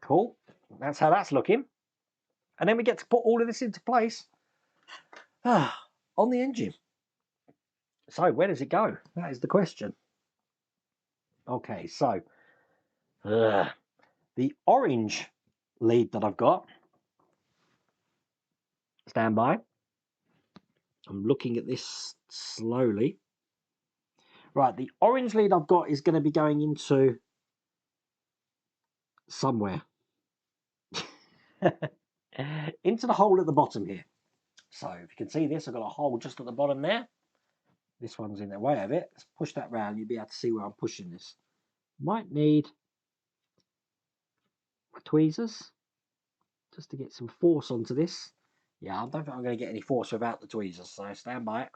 Cool. That's how that's looking. And then we get to put all of this into place on the engine. So where does it go? That is the question. Okay, so the orange lead that I've got. Stand by. I'm looking at this slowly. Right, the orange lead I've got is going to be going into somewhere. Into the hole at the bottom here. So if you can see this, I've got a hole just at the bottom there. This one's in the way of it. Let's push that round. You'll be able to see where I'm pushing this. Might need tweezers just to get some force onto this. Yeah, I don't think I'm going to get any force without the tweezers, so stand by it.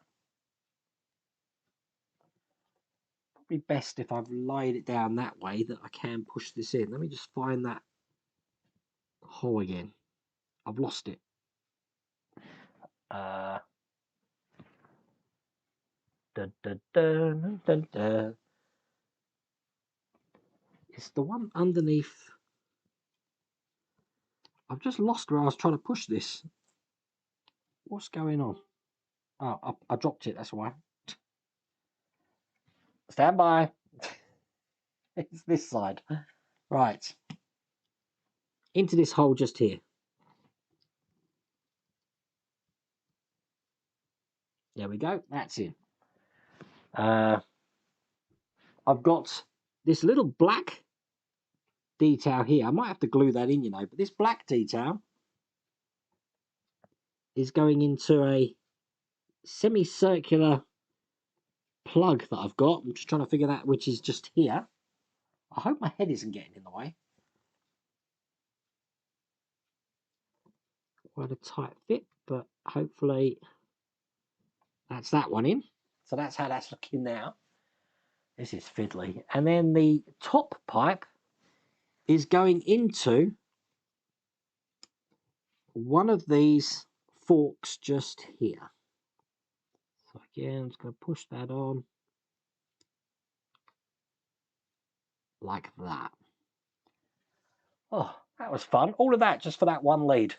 Probably best if I've laid it down that way that I can push this in. Let me just find that hole again. I've lost it. It's the one underneath. I've just lost where I was trying to push this. What's going on? Oh, I dropped it, that's why. Stand by. It's this side. Right. Into this hole just here. There we go. That's in. I've got this little black detail here. I might have to glue that in, you know, but this black detail is going into a semicircular plug that I've got. I'm just trying to figure that, which is just here. I hope my head isn't getting in the way. Quite a tight fit, but hopefully that's that one in. So that's how that's looking now. This is fiddly. And then the top pipe is going into one of these forks just here. So again, I'm just going to push that on like that. Oh, that was fun. All of that just for that one lead.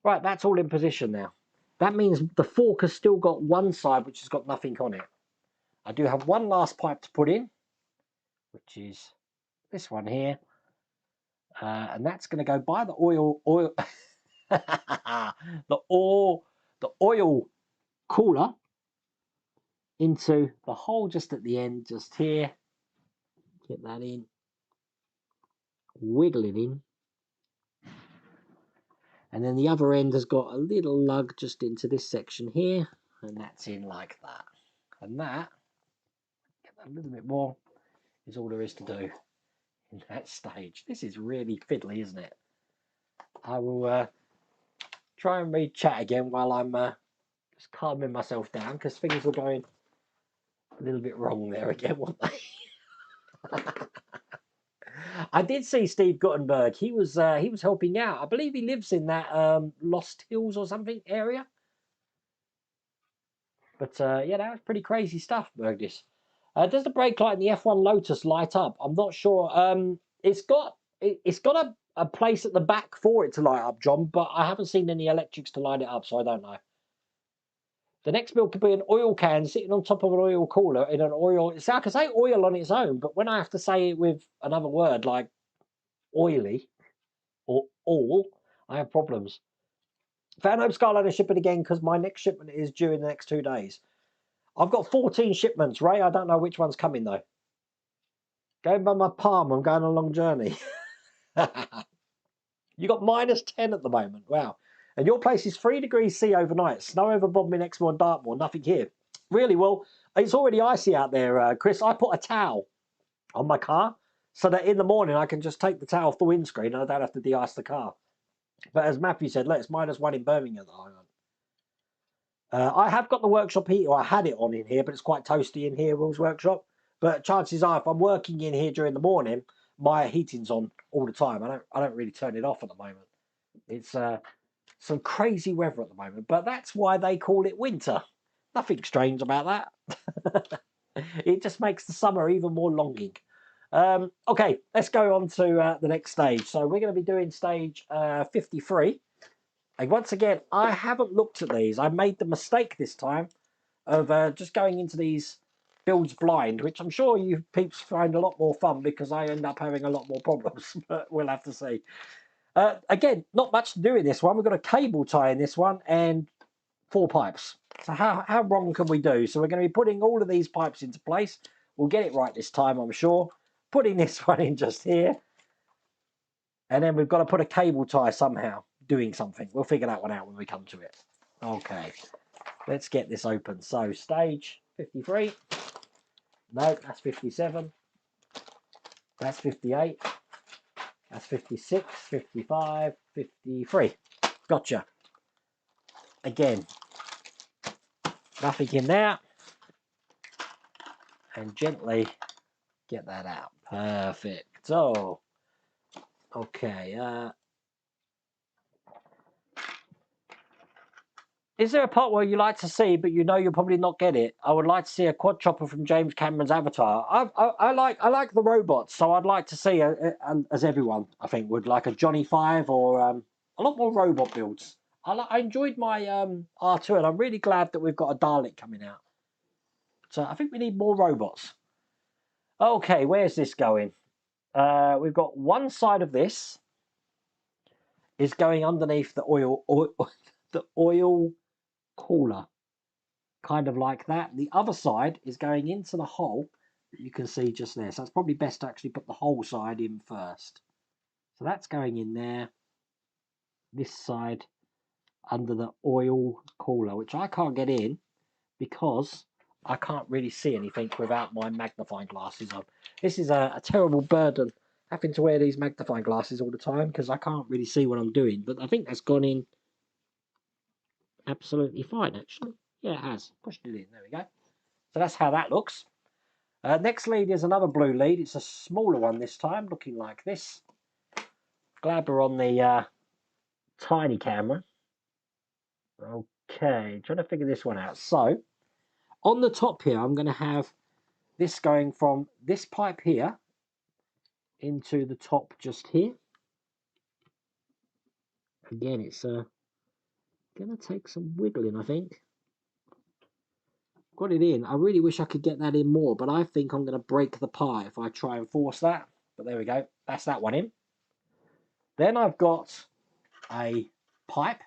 Right, that's all in position now. That means the fork has still got one side which has got nothing on it. I do have one last pipe to put in, which is this one here. And that's going to go by the oil the oil cooler into the hole just at the end, just here. Get that in, wiggle it in, and then the other end has got a little lug just into this section here, and that's in like that. And that, get that a little bit more, is all there is to do in that stage. This is really fiddly, isn't it? I will try and read chat again while I'm just calming myself down, because things were going a little bit wrong there again, weren't they? I did see Steve Guttenberg. He was helping out. I believe he lives in that Lost Hills or something area. But yeah, that was pretty crazy stuff, Bergdis. Does the brake light in the F1 Lotus light up? I'm not sure. It's got a place at the back for it to light up, John, but I haven't seen any electrics to light it up, so I don't know. The next build could be an oil can sitting on top of an oil cooler in an oil. See, I can say oil on its own, but when I have to say it with another word like oily or all, I have problems. Fan Home Skyliner shipping again because my next shipment is due in the next 2 days. I've got 14 shipments, Ray. I don't know which one's coming though. Going by my palm, I'm going on a long journey. You got -10 at the moment. Wow. And your place is 3 degrees C overnight. Snow over Bodmin, Exmoor and Dartmoor. Nothing here. Really? Well, it's already icy out there, Chris. I put a towel on my car so that in the morning I can just take the towel off the windscreen and I don't have to de-ice the car. But as Matthew said, look, it's -1 in Birmingham at the moment. I have got the workshop heater. I had it on in here, but it's quite toasty in here, Will's workshop. But chances are, if I'm working in here during the morning, my heating's on all the time. I don't really turn it off at the moment. It's some crazy weather at the moment, but that's why they call it winter. Nothing strange about that. It just makes the summer even more longing. Okay, let's go on to the next stage. So we're going to be doing stage 53. And once again, I haven't looked at these. I made the mistake this time of just going into these builds blind, which I'm sure you peeps find a lot more fun because I end up having a lot more problems, but we'll have to see. Again, not much to do in this one. We've got a cable tie in this one and 4 pipes. So how wrong can we do? So we're going to be putting all of these pipes into place. We'll get it right this time, I'm sure. Putting this one in just here. And then we've got to put a cable tie somehow, doing something. We'll figure that one out when we come to it. Okay, let's get this open. So stage 53. No, that's 57. That's 58. That's 56, 55, 53. Gotcha. Again, nothing in there. And gently get that out. Perfect. So, okay. Is there a part where you like to see, but you know you'll probably not get it? I would like to see a quad chopper from James Cameron's Avatar. I like the robots, so I'd like to see, as everyone I think would, like a Johnny 5 or a lot more robot builds. I enjoyed my R2, and I'm really glad that we've got a Dalek coming out. So I think we need more robots. Okay, where's this going? We've got one side of this is going underneath the oil cooler, kind of like that. The other side is going into the hole that you can see just there. So it's probably best to actually put the whole side in first. So that's going in there. This side under the oil cooler, which I can't get in because I can't really see anything without my magnifying glasses on. This is a terrible burden, having to wear these magnifying glasses all the time because I can't really see what I'm doing. But I think that's gone in absolutely fine, actually. Yeah, it has. Pushed it in. There we go. So that's how that looks. Next lead is another blue lead. It's a smaller one this time, looking like this. Glad we're on the tiny camera. Okay, trying to figure this one out. So, on the top here, I'm going to have this going from this pipe here into the top just here. Again, it's going to take some wiggling, I think. Got it in. I really wish I could get that in more, but I think I'm going to break the pie if I try and force that. But there we go. That's that one in. Then I've got a pipe.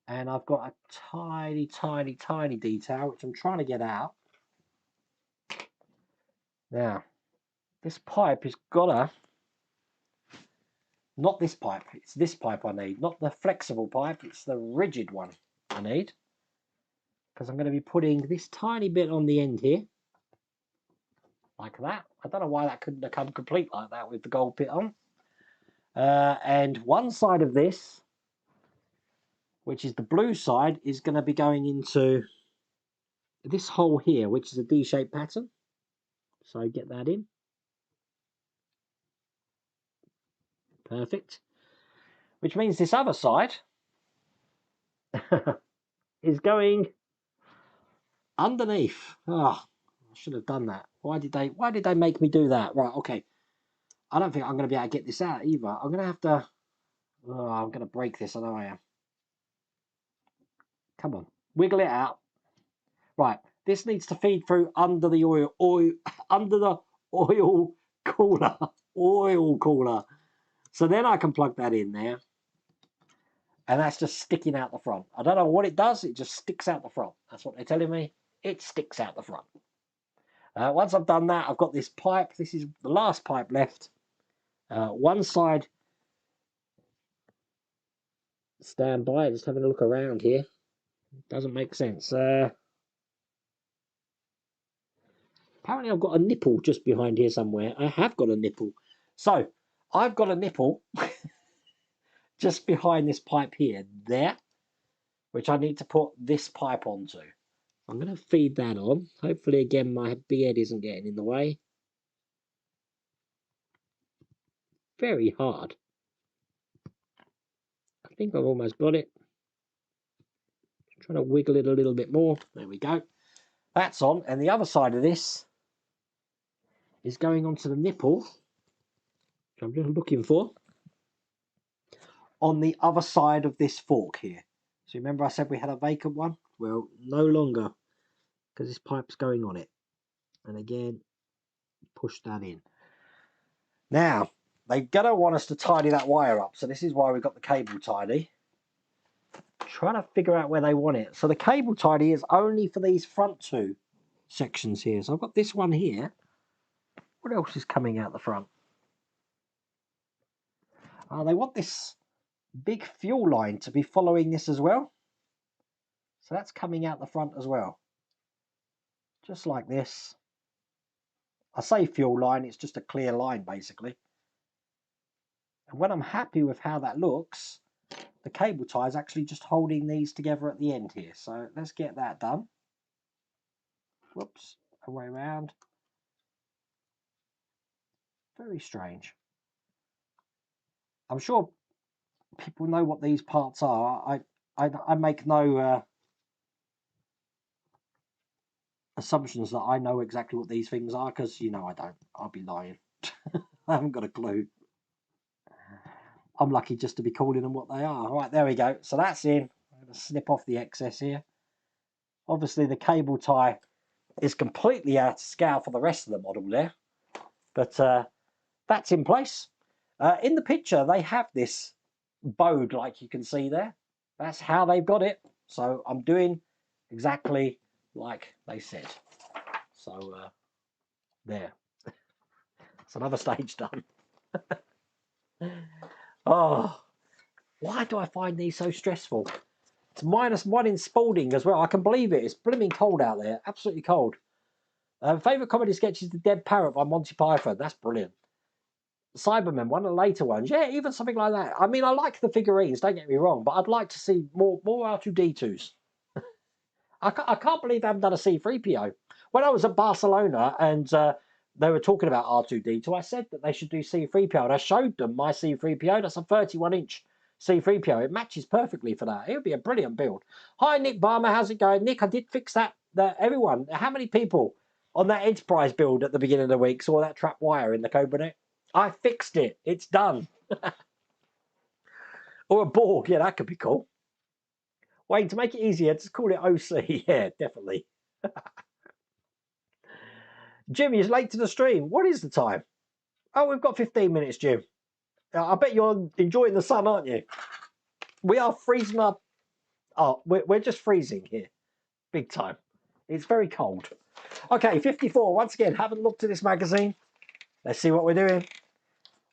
And I've got a tiny, tiny, tiny detail, which I'm trying to get out. Now, this pipe has got to... Not this pipe. It's this pipe I need. Not the flexible pipe. It's the rigid one I need. Because I'm going to be putting this tiny bit on the end here. Like that. I don't know why that couldn't have come complete like that with the gold bit on. And one side of this, which is the blue side, is going to be going into this hole here, which is a D-shaped pattern. So get that in. Perfect. Which means this other side is going underneath. Oh, I should have done that. Why did they make me do that? Right, okay. I don't think I'm going to be able to get this out either. I'm going to have to... Oh, I'm going to break this. I know I am. Come on. Wiggle it out. Right. This needs to feed through under the under the oil cooler. Oil cooler. So then I can plug that in there. And that's just sticking out the front. I don't know what it does. It just sticks out the front. That's what they're telling me. It sticks out the front. Once I've done that, I've got this pipe. This is the last pipe left. One side. Stand by. Just having a look around here. Doesn't make sense. Apparently I've got a nipple just behind here somewhere. I have got a nipple. So, I've got a nipple just behind this pipe here, there, which I need to put this pipe onto. I'm going to feed that on. Hopefully, again, my beard isn't getting in the way. Very hard. I think I've almost got it. Trying to wiggle it a little bit more. There we go. That's on. And the other side of this is going onto the nipple, which I'm just looking for, on the other side of this fork here. So remember I said we had a vacant one? Well, no longer, because this pipe's going on it. And again, push that in. Now, they're going to want us to tidy that wire up. So this is why we've got the cable tidy. Trying to figure out where they want it. So the cable tidy is only for these front two sections here. So I've got this one here. What else is coming out the front? They want this big fuel line to be following this as well. So that's coming out the front as well. Just like this. I say fuel line, it's just a clear line basically. And when I'm happy with how that looks, the cable tie is actually just holding these together at the end here. So let's get that done. Whoops, away around. Very strange. I'm sure people know what these parts are. I make no assumptions that I know exactly what these things are, because you know I don't. I'll be lying. I haven't got a clue. I'm lucky just to be calling them what they are. All right, there we go. So that's in. I'm going to snip off the excess here. Obviously, the cable tie is completely out of scale for the rest of the model there. But that's in place. In the picture, they have this bowed like you can see there. That's how they've got it. So I'm doing exactly like they said. So there. It's another stage done. Oh, why do I find these so stressful? It's -1 in Spalding as well. I can believe it. It's blooming cold out there. Absolutely cold. Favourite comedy sketch is The Dead Parrot by Monty Python. That's brilliant. Cybermen, one of the later ones. Yeah, even something like that. I mean, I like the figurines, don't get me wrong, but I'd like to see more R2-D2s. I can't believe they haven't done a C-3PO. When I was at Barcelona and they were talking about R2-D2, I said that they should do C-3PO, and I showed them my C-3PO. That's a 31-inch C3PO. It matches perfectly for that. It would be a brilliant build. Hi, Nick Barmer. How's it going? Nick, I did fix that. Everyone, how many people on that Enterprise build at the beginning of the week saw that trap wire in the code bonnet? I fixed it. It's done. Or a Borg. Yeah, that could be cool. Wayne, to make it easier, just call it OC. Yeah, definitely. Jim, you're late to the stream. What is the time? Oh, we've got 15 minutes, Jim. I bet you're enjoying the sun, aren't you? We are freezing up. Oh, we're just freezing here. Big time. It's very cold. Okay, 54. Once again, haven't looked at this magazine. Let's see what we're doing.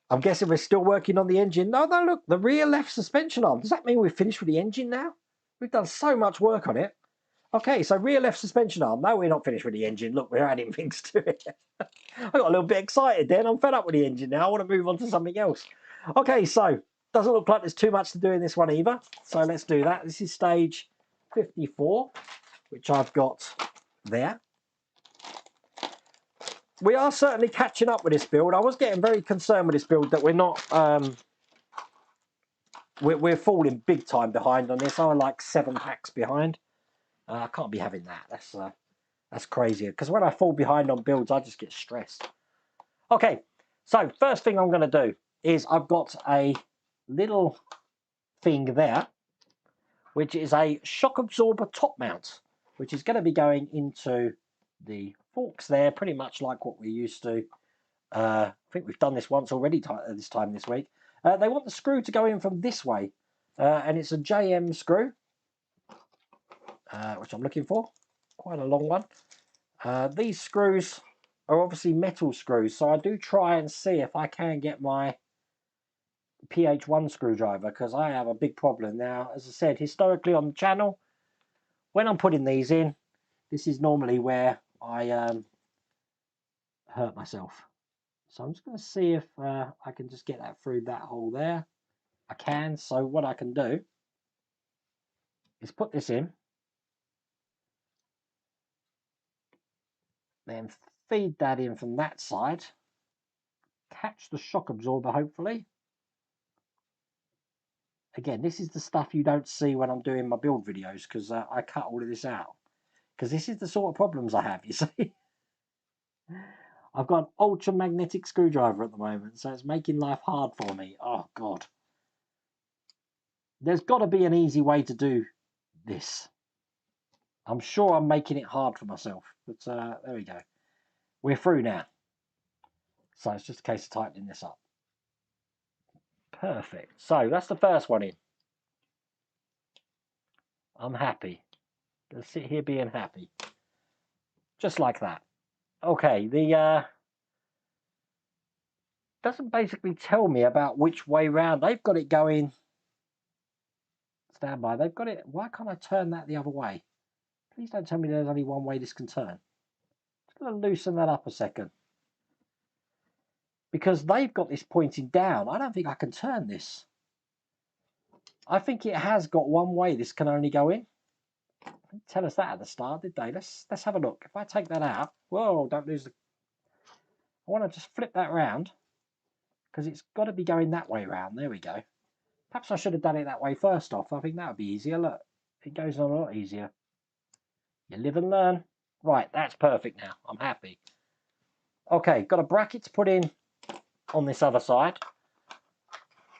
I'm guessing we're still working on the engine. No, look, the rear left suspension arm. Does that mean we've finished with the engine now? We've done so much work on it. Okay, so rear left suspension arm. No, we're not finished with the engine. Look, we're adding things to it. I got a little bit excited then. I'm fed up with the engine now. I want to move on to something else. Okay, so doesn't look like there's too much to do in this one either. So let's do that. This is stage 54, which I've got there. We are certainly catching up with this build. I was getting very concerned with this build that we're not... We're falling big time behind on this. I'm like 7 packs behind. I can't be having that. That's crazy. Because when I fall behind on builds, I just get stressed. Okay, so first thing I'm going to do is I've got a little thing there, which is a shock absorber top mount, which is going to be going into the forks there, pretty much like what we used to. I think we've done this once already this week. They want the screw to go in from this way, and it's a JM screw, which I'm looking for. Quite a long one. These screws are obviously metal screws, so I do try and see if I can get my PH1 screwdriver, because I have a big problem now. As I said, historically on the channel, when I'm putting these in, this is normally where I hurt myself. So I'm just going to see if I can just get that through that hole there. I can. So what I can do is put this in, then feed that in from that side, catch the shock absorber hopefully. Again, this is the stuff you don't see when I'm doing my build videos, because I cut all of this out. Because this is the sort of problems I have, you see. I've got an ultra magnetic screwdriver at the moment, so it's making life hard for me. Oh, God. There's got to be an easy way to do this. I'm sure I'm making it hard for myself. But there we go. We're through now. So it's just a case of tightening this up. Perfect. So that's the first one in. I'm happy. I'll sit here being happy. Just like that. Okay, the doesn't basically tell me about which way round. They've got it going. Stand by. They've got it. Why can't I turn that the other way? Please don't tell me there's only one way this can turn. Just going to loosen that up a second. Because they've got this pointing down. I don't think I can turn this. I think it has got one way this can only go in. They didn't tell us that at the start, did they? Let's have a look. If I take that out, whoa, don't lose the. I want to just flip that round, because it's got to be going that way round. There we go. Perhaps I should have done it that way first off. I think that would be easier. Look, it goes on a lot easier. You live and learn. Right, that's perfect now. I'm happy. Okay, got a bracket to put in on this other side.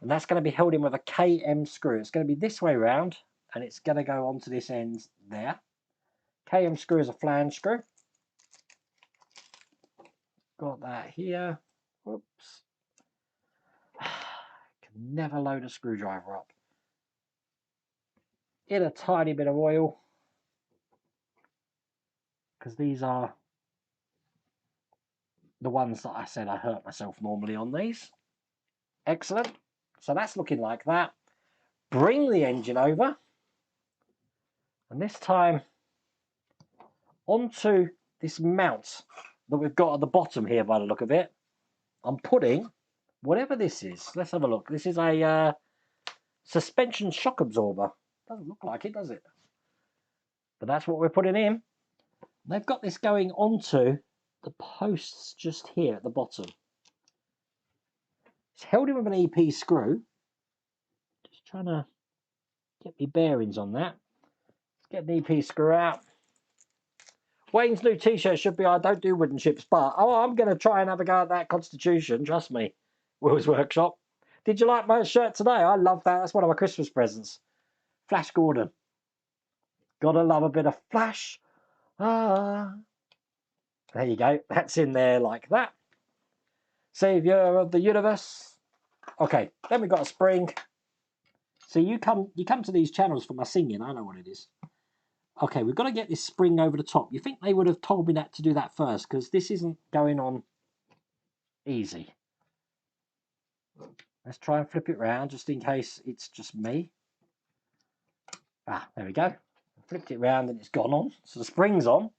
And that's going to be held in with a KM screw. It's going to be this way round, and it's going to go onto this end there. KM screw is a flange screw. Got that here. Whoops. Can never load a screwdriver up. In a tiny bit of oil, because these are the ones that I said I hurt myself normally on these. Excellent. So that's looking like that. Bring the engine over, and this time onto this mount that we've got at the bottom here by the look of it. I'm putting whatever this is. Let's have a look. This is a suspension shock absorber. Doesn't look like it, does it? But that's what we're putting in. They've got this going onto the posts just here at the bottom. It's held in with an EP screw. Just Trying to get me bearings on that. Let's get the EP screw out. Wayne's new t-shirt should be, I don't do wooden ships, but I'm going to try and have a go at that Constitution, trust me. Will's Workshop. Did you like my shirt today? I love that. That's one of my Christmas presents. Flash Gordon. Gotta love a bit of Flash. Ah. There you go. That's in there like that. Saviour of the universe. Okay, then we've got a spring. So you come to these channels for my singing. I know what it is. Okay, we've got to get this spring over the top. You think they would have told me that to do that first, because this isn't going on easy. Let's try and flip it round just in case it's just me. Ah, there we go. I flipped it round and it's gone on. So the spring's on.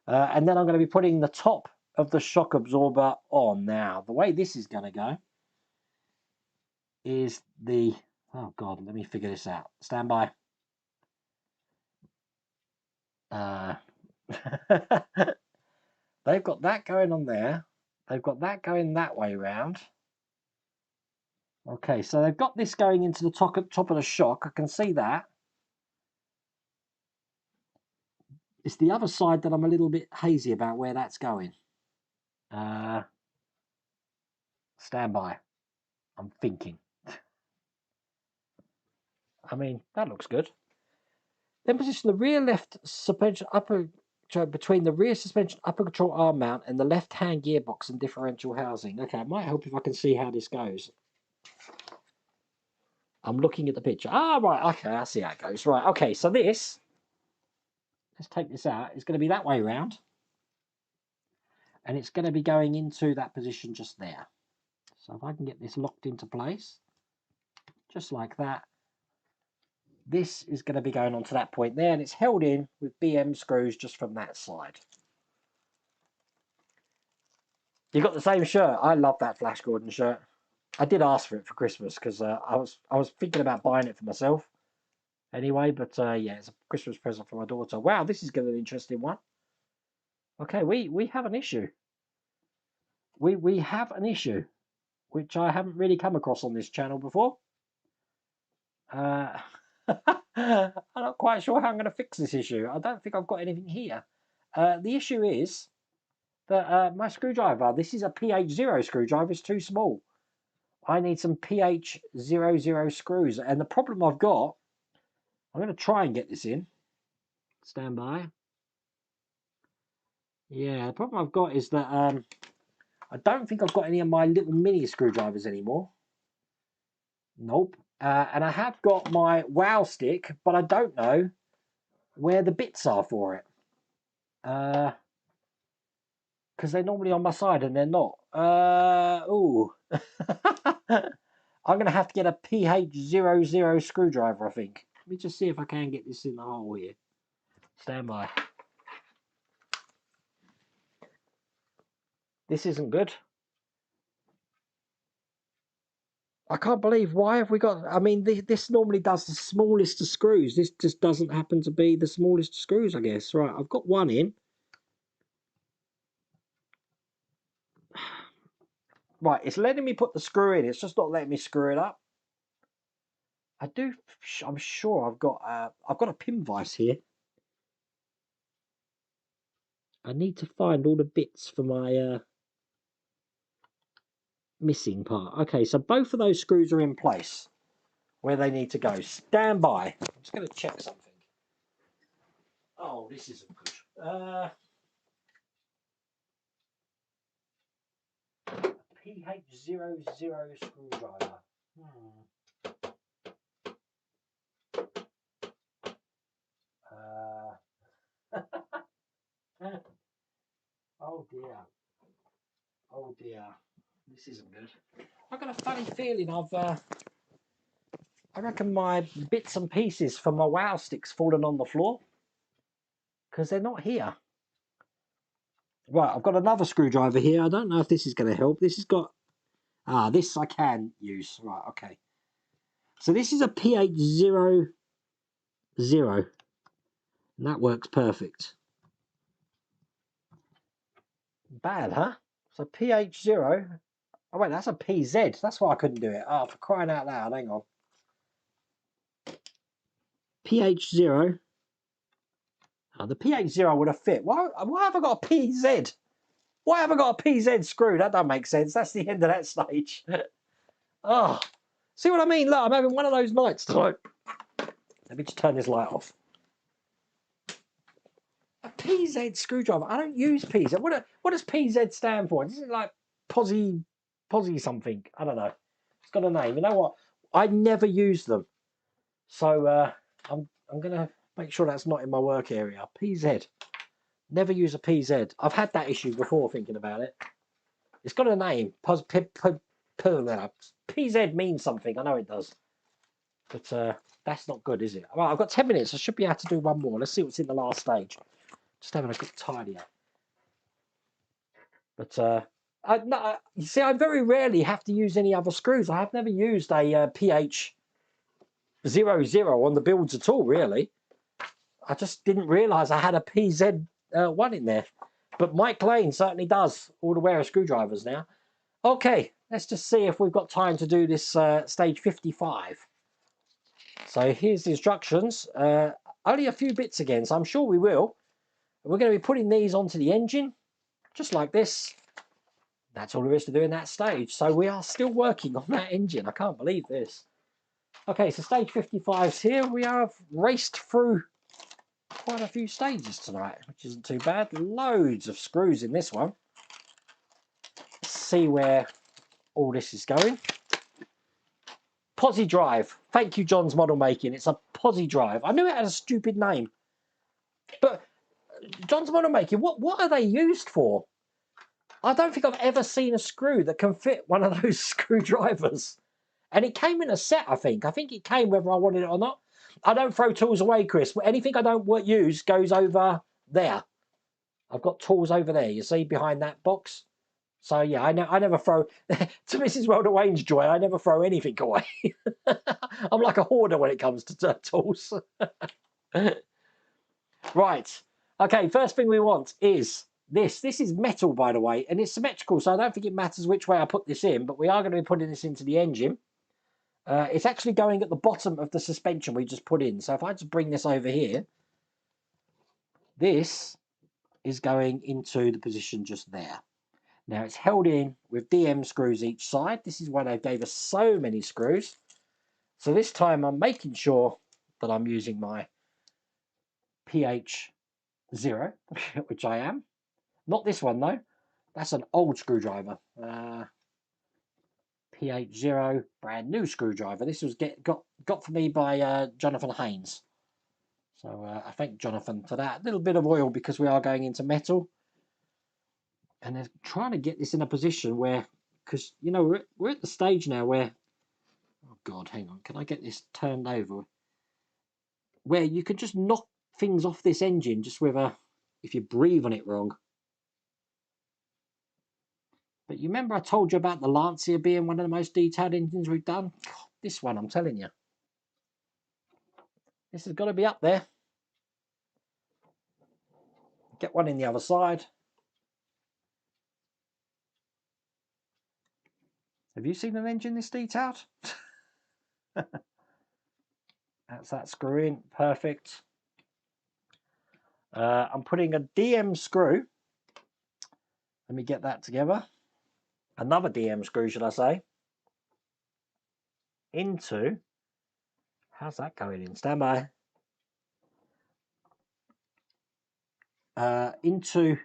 And then I'm going to be putting the top of the shock absorber on. Now, the way this is going to go is the... Oh, God, let me figure this out. Stand by. They've got that going on there. They've got that going that way round. Okay, so they've got this going into the top of the shock. I can see that. It's the other side that I'm a little bit hazy about where that's going. Stand by. I'm thinking. I mean, that looks good. Then position the rear left suspension between the rear suspension upper control arm mount and the left hand gearbox and differential housing. Okay, it might help if I can see how this goes. I'm looking at the picture. Ah, right, okay, I see how it goes. Right, okay, so this, let's take this out. It's going to be that way round. And it's going to be going into that position just there. So if I can get this locked into place, just like that, this is going to be going on to that point there, and it's held in with BM screws just from that side. You got the same shirt. I love that Flash Gordon shirt. I did ask for it for Christmas because I was thinking about buying it for myself anyway, but yeah, it's a Christmas present for my daughter. Wow, this is going to be an interesting one. Okay, we have an issue. We have an issue, which I haven't really come across on this channel before. I'm not quite sure how I'm going to fix this issue. I don't think I've got anything here. The issue is that my screwdriver, this is a PH0 screwdriver, it's too small. I need some PH00 screws. And the problem I've got, I'm going to try and get this in. Stand by. Yeah, the problem I've got is that I don't think I've got any of my little mini screwdrivers anymore. Nope. And I have got my wow stick, but I don't know where the bits are for it. Because they're normally on my side and they're not. Ooh. I'm going to have to get a PH00 screwdriver, I think. Let me just see if I can get this in the hole here. Stand by. This isn't good. I can't believe, why have we got... I mean, this normally does the smallest of screws. This just doesn't happen to be the smallest of screws, I guess. Right, I've got one in. Right, it's letting me put the screw in. It's just not letting me screw it up. I'm sure I've got a pin vise here. I need to find all the bits for my missing part. Okay, so both of those screws are in place where they need to go. Stand by. I'm just going to check something. Oh, this isn't good. PH00 screwdriver. Oh dear. Oh dear. This isn't good. I've got a funny feeling I reckon my bits and pieces for my wow sticks fallen on the floor. Because they're not here. Right, I've got another screwdriver here. I don't know if this is going to help. This has got... Ah, this I can use. Right, okay. So this is a PH00. And that works perfect. Bad, huh? So PH0. Oh, wait, that's a PZ. That's why I couldn't do it. Oh, for crying out loud. Hang on. PH0. Oh, the PH0 would have fit. Why have I got a PZ? Why have I got a PZ screw? That doesn't make sense. That's the end of that stage. Oh, see what I mean? Look, I'm having one of those nights tonight. Let me just turn this light off. A PZ screwdriver. I don't use PZ. What does PZ stand for? Is it like Posy something? I don't know. It's got a name. You know what? I never use them. So I'm gonna make sure that's not in my work area. PZ. Never use a PZ. I've had that issue before thinking about it. It's got a name. PZ means something. I know it does. But that's not good, is it? Well, I've got 10 minutes. I should be able to do one more. Let's see what's in the last stage. Just having a good tidy up. But you see, I very rarely have to use any other screws. I have never used a PH00 on the builds at all, really. I just didn't realise I had a PZ one in there. But Mike Lane certainly does all the wear of screwdrivers now. Okay, let's just see if we've got time to do this stage 55. So here's the instructions. Only a few bits again, so I'm sure we will. We're going to be putting these onto the engine, just like this. That's all there is to do in that stage. So we are still working on that engine. I can't believe this. Okay, so stage 55's here. We have raced through quite a few stages tonight, which isn't too bad. Loads of screws in this one. Let's see where all this is going. Posy Drive. Thank you, John's Model Making. It's a Posy Drive. I knew it had a stupid name. But John's Model Making, what are they used for? I don't think I've ever seen a screw that can fit one of those screwdrivers. And it came in a set, I think. I think it came whether I wanted it or not. I don't throw tools away, Chris. Anything I don't use goes over there. I've got tools over there, you see, behind that box. So, yeah, I never throw... to Mrs. Welder Wayne's joy, I never throw anything away. I'm like a hoarder when it comes to tools. Right. Okay, first thing we want is this. This is metal, by the way, and it's symmetrical, so I don't think it matters which way I put this in, but we are going to be putting this into the engine. It's actually going at the bottom of the suspension we just put in. So if I just bring this over here, this is going into the position just there. Now it's held in with DM screws each side. This is why they gave us so many screws. So this time I'm making sure that I'm using my PH0, which I am. Not this one though. That's an old screwdriver. PH0, brand new screwdriver. This was got for me by Jonathan Haynes. So I thank Jonathan for that. A little bit of oil because we are going into metal. And they're trying to get this in a position where, because, you know, we're at the stage now where, oh God, hang on, can I get this turned over? Where you can just knock things off this engine just with if you breathe on it wrong. But you remember I told you about the Lancia being one of the most detailed engines we've done? God, this one, I'm telling you. This has got to be up there. Get one in the other side. Have you seen an engine this detailed? That's that screw in. Perfect. I'm putting a DM screw. Let me get that together. Another DM screw, should I say, into, how's that going in? Stand by. Into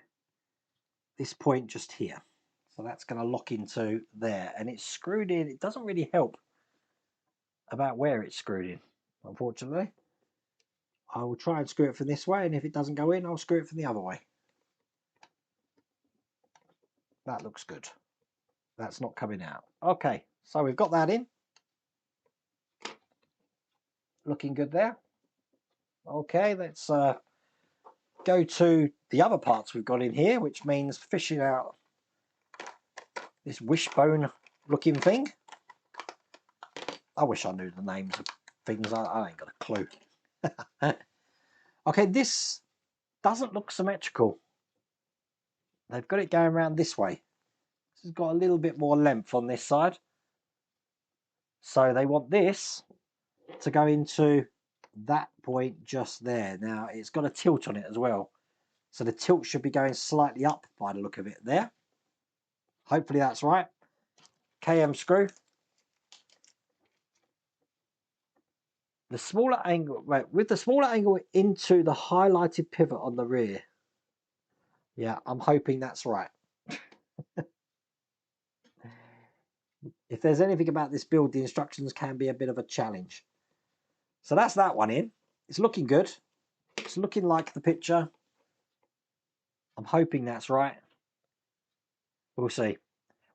this point just here. So that's going to lock into there. And it's screwed in. It doesn't really help about where it's screwed in, unfortunately. I will try and screw it from this way, and if it doesn't go in, I'll screw it from the other way. That looks good. That's not coming out. Okay, so we've got that in. Looking good there. Okay, let's go to the other parts we've got in here, which means fishing out this wishbone looking thing. I wish I knew the names of things. I ain't got a clue. Okay, this doesn't look symmetrical. They've got it going around this way. This has got a little bit more length on this side. So they want this to go into that point just there. Now it's got a tilt on it as well, so the tilt should be going slightly up by the look of it there. Hopefully that's right. KM screw. The smaller angle, right, with the smaller angle into the highlighted pivot on the rear. Yeah, I'm hoping that's right. If there's anything about this build, the instructions can be a bit of a challenge. So that's that one in. It's looking good. It's looking like the picture. I'm hoping that's right. We'll see.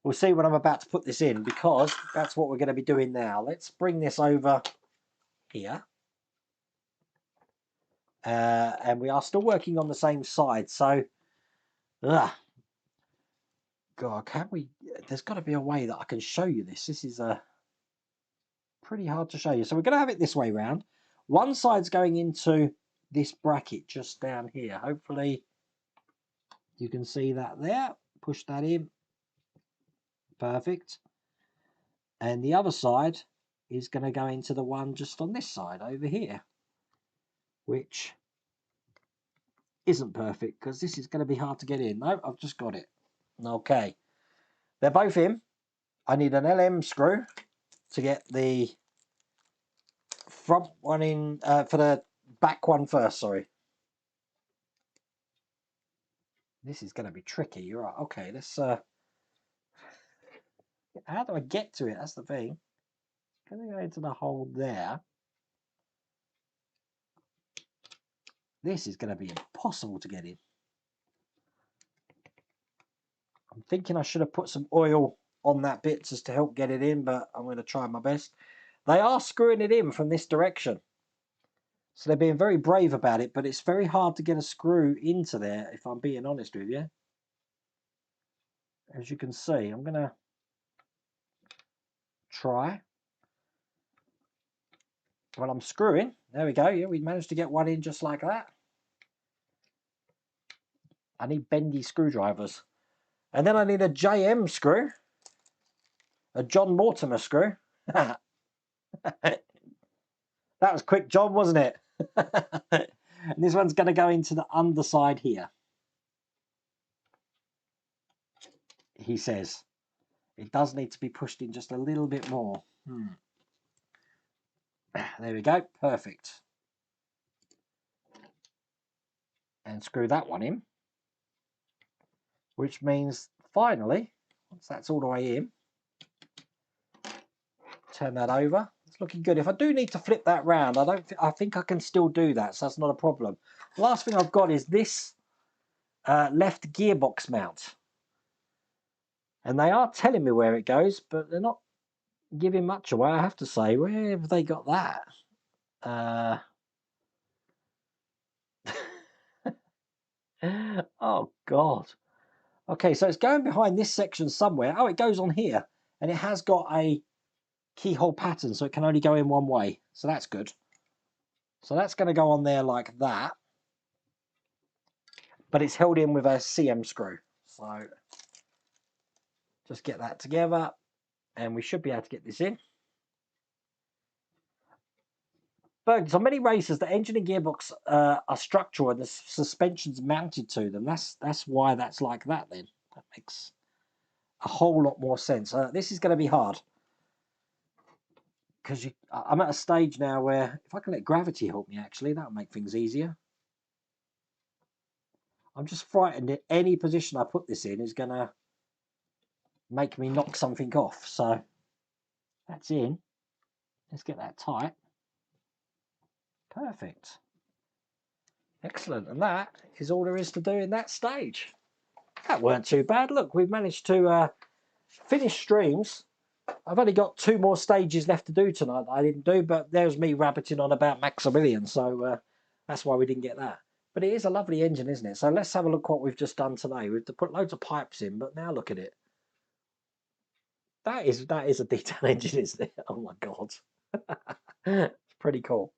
We'll see when I'm about to put this in, because that's what we're going to be doing now. Let's bring this over here. And we are still working on the same side. So, God, can we? There's got to be a way that I can show you this. This is pretty hard to show you. So we're going to have it this way round. One side's going into this bracket just down here. Hopefully you can see that there. Push that in. Perfect. And the other side is going to go into the one just on this side over here, which isn't perfect because this is going to be hard to get in. No, I've just got it. Okay. They're both in. I need an LM screw to get the front one in, for the back one first, sorry. This is going to be tricky. You're right. Okay, let's how do I get to it? That's the thing. Can I go into the hole there? This is going to be impossible to get in. I'm thinking I should have put some oil on that bit just to help get it in, but I'm going to try my best. They are screwing it in from this direction. So they're being very brave about it, but it's very hard to get a screw into there, if I'm being honest with you. As you can see, I'm going to try. Well, I'm screwing. There we go. Yeah, we managed to get one in just like that. I need bendy screwdrivers. And then I need a JM screw. A John Mortimer screw. That was quick, John, wasn't it? And this one's going to go into the underside here. He says. It does need to be pushed in just a little bit more. There we go. Perfect. And screw that one in. Which means, finally, once that's all the way in, turn that over. It's looking good. If I do need to flip that round, I think I can still do that, so that's not a problem. The last thing I've got is this left gearbox mount. And they are telling me where it goes, but they're not giving much away, I have to say. Where have they got that? Oh, God. Okay, so it's going behind this section somewhere. Oh, it goes on here. And it has got a keyhole pattern, so it can only go in one way. So that's good. So that's going to go on there like that. But it's held in with a CM screw. So just get that together. And we should be able to get this in. But on many races, the engine and gearbox are structural and the suspension's mounted to them. That's why that's like that then. That makes a whole lot more sense. This is going to be hard. Because I'm at a stage now where if I can let gravity help me, actually, that'll make things easier. I'm just frightened that any position I put this in is going to make me knock something off. So that's in. Let's get that tight. Perfect. Excellent. And that is all there is to do in that stage. That weren't too bad. Look, we've managed to finish streams. I've only got 2 more stages left to do tonight that I didn't do, but there's me rabbiting on about Maximillion, so that's why we didn't get that. But it is a lovely engine, isn't it? So let's have a look what we've just done today. We've put loads of pipes in, but now look at it. That is a detailed engine, isn't it? Oh my God. It's pretty cool.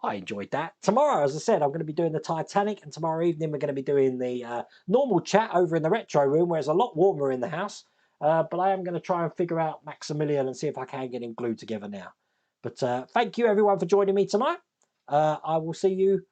I enjoyed that. Tomorrow, as I said, I'm going to be doing the Titanic, and tomorrow evening we're going to be doing the normal chat over in the retro room, where it's a lot warmer in the house. But I am going to try and figure out Maximillion and see if I can get him glued together now. But thank you everyone for joining me tonight. I will see you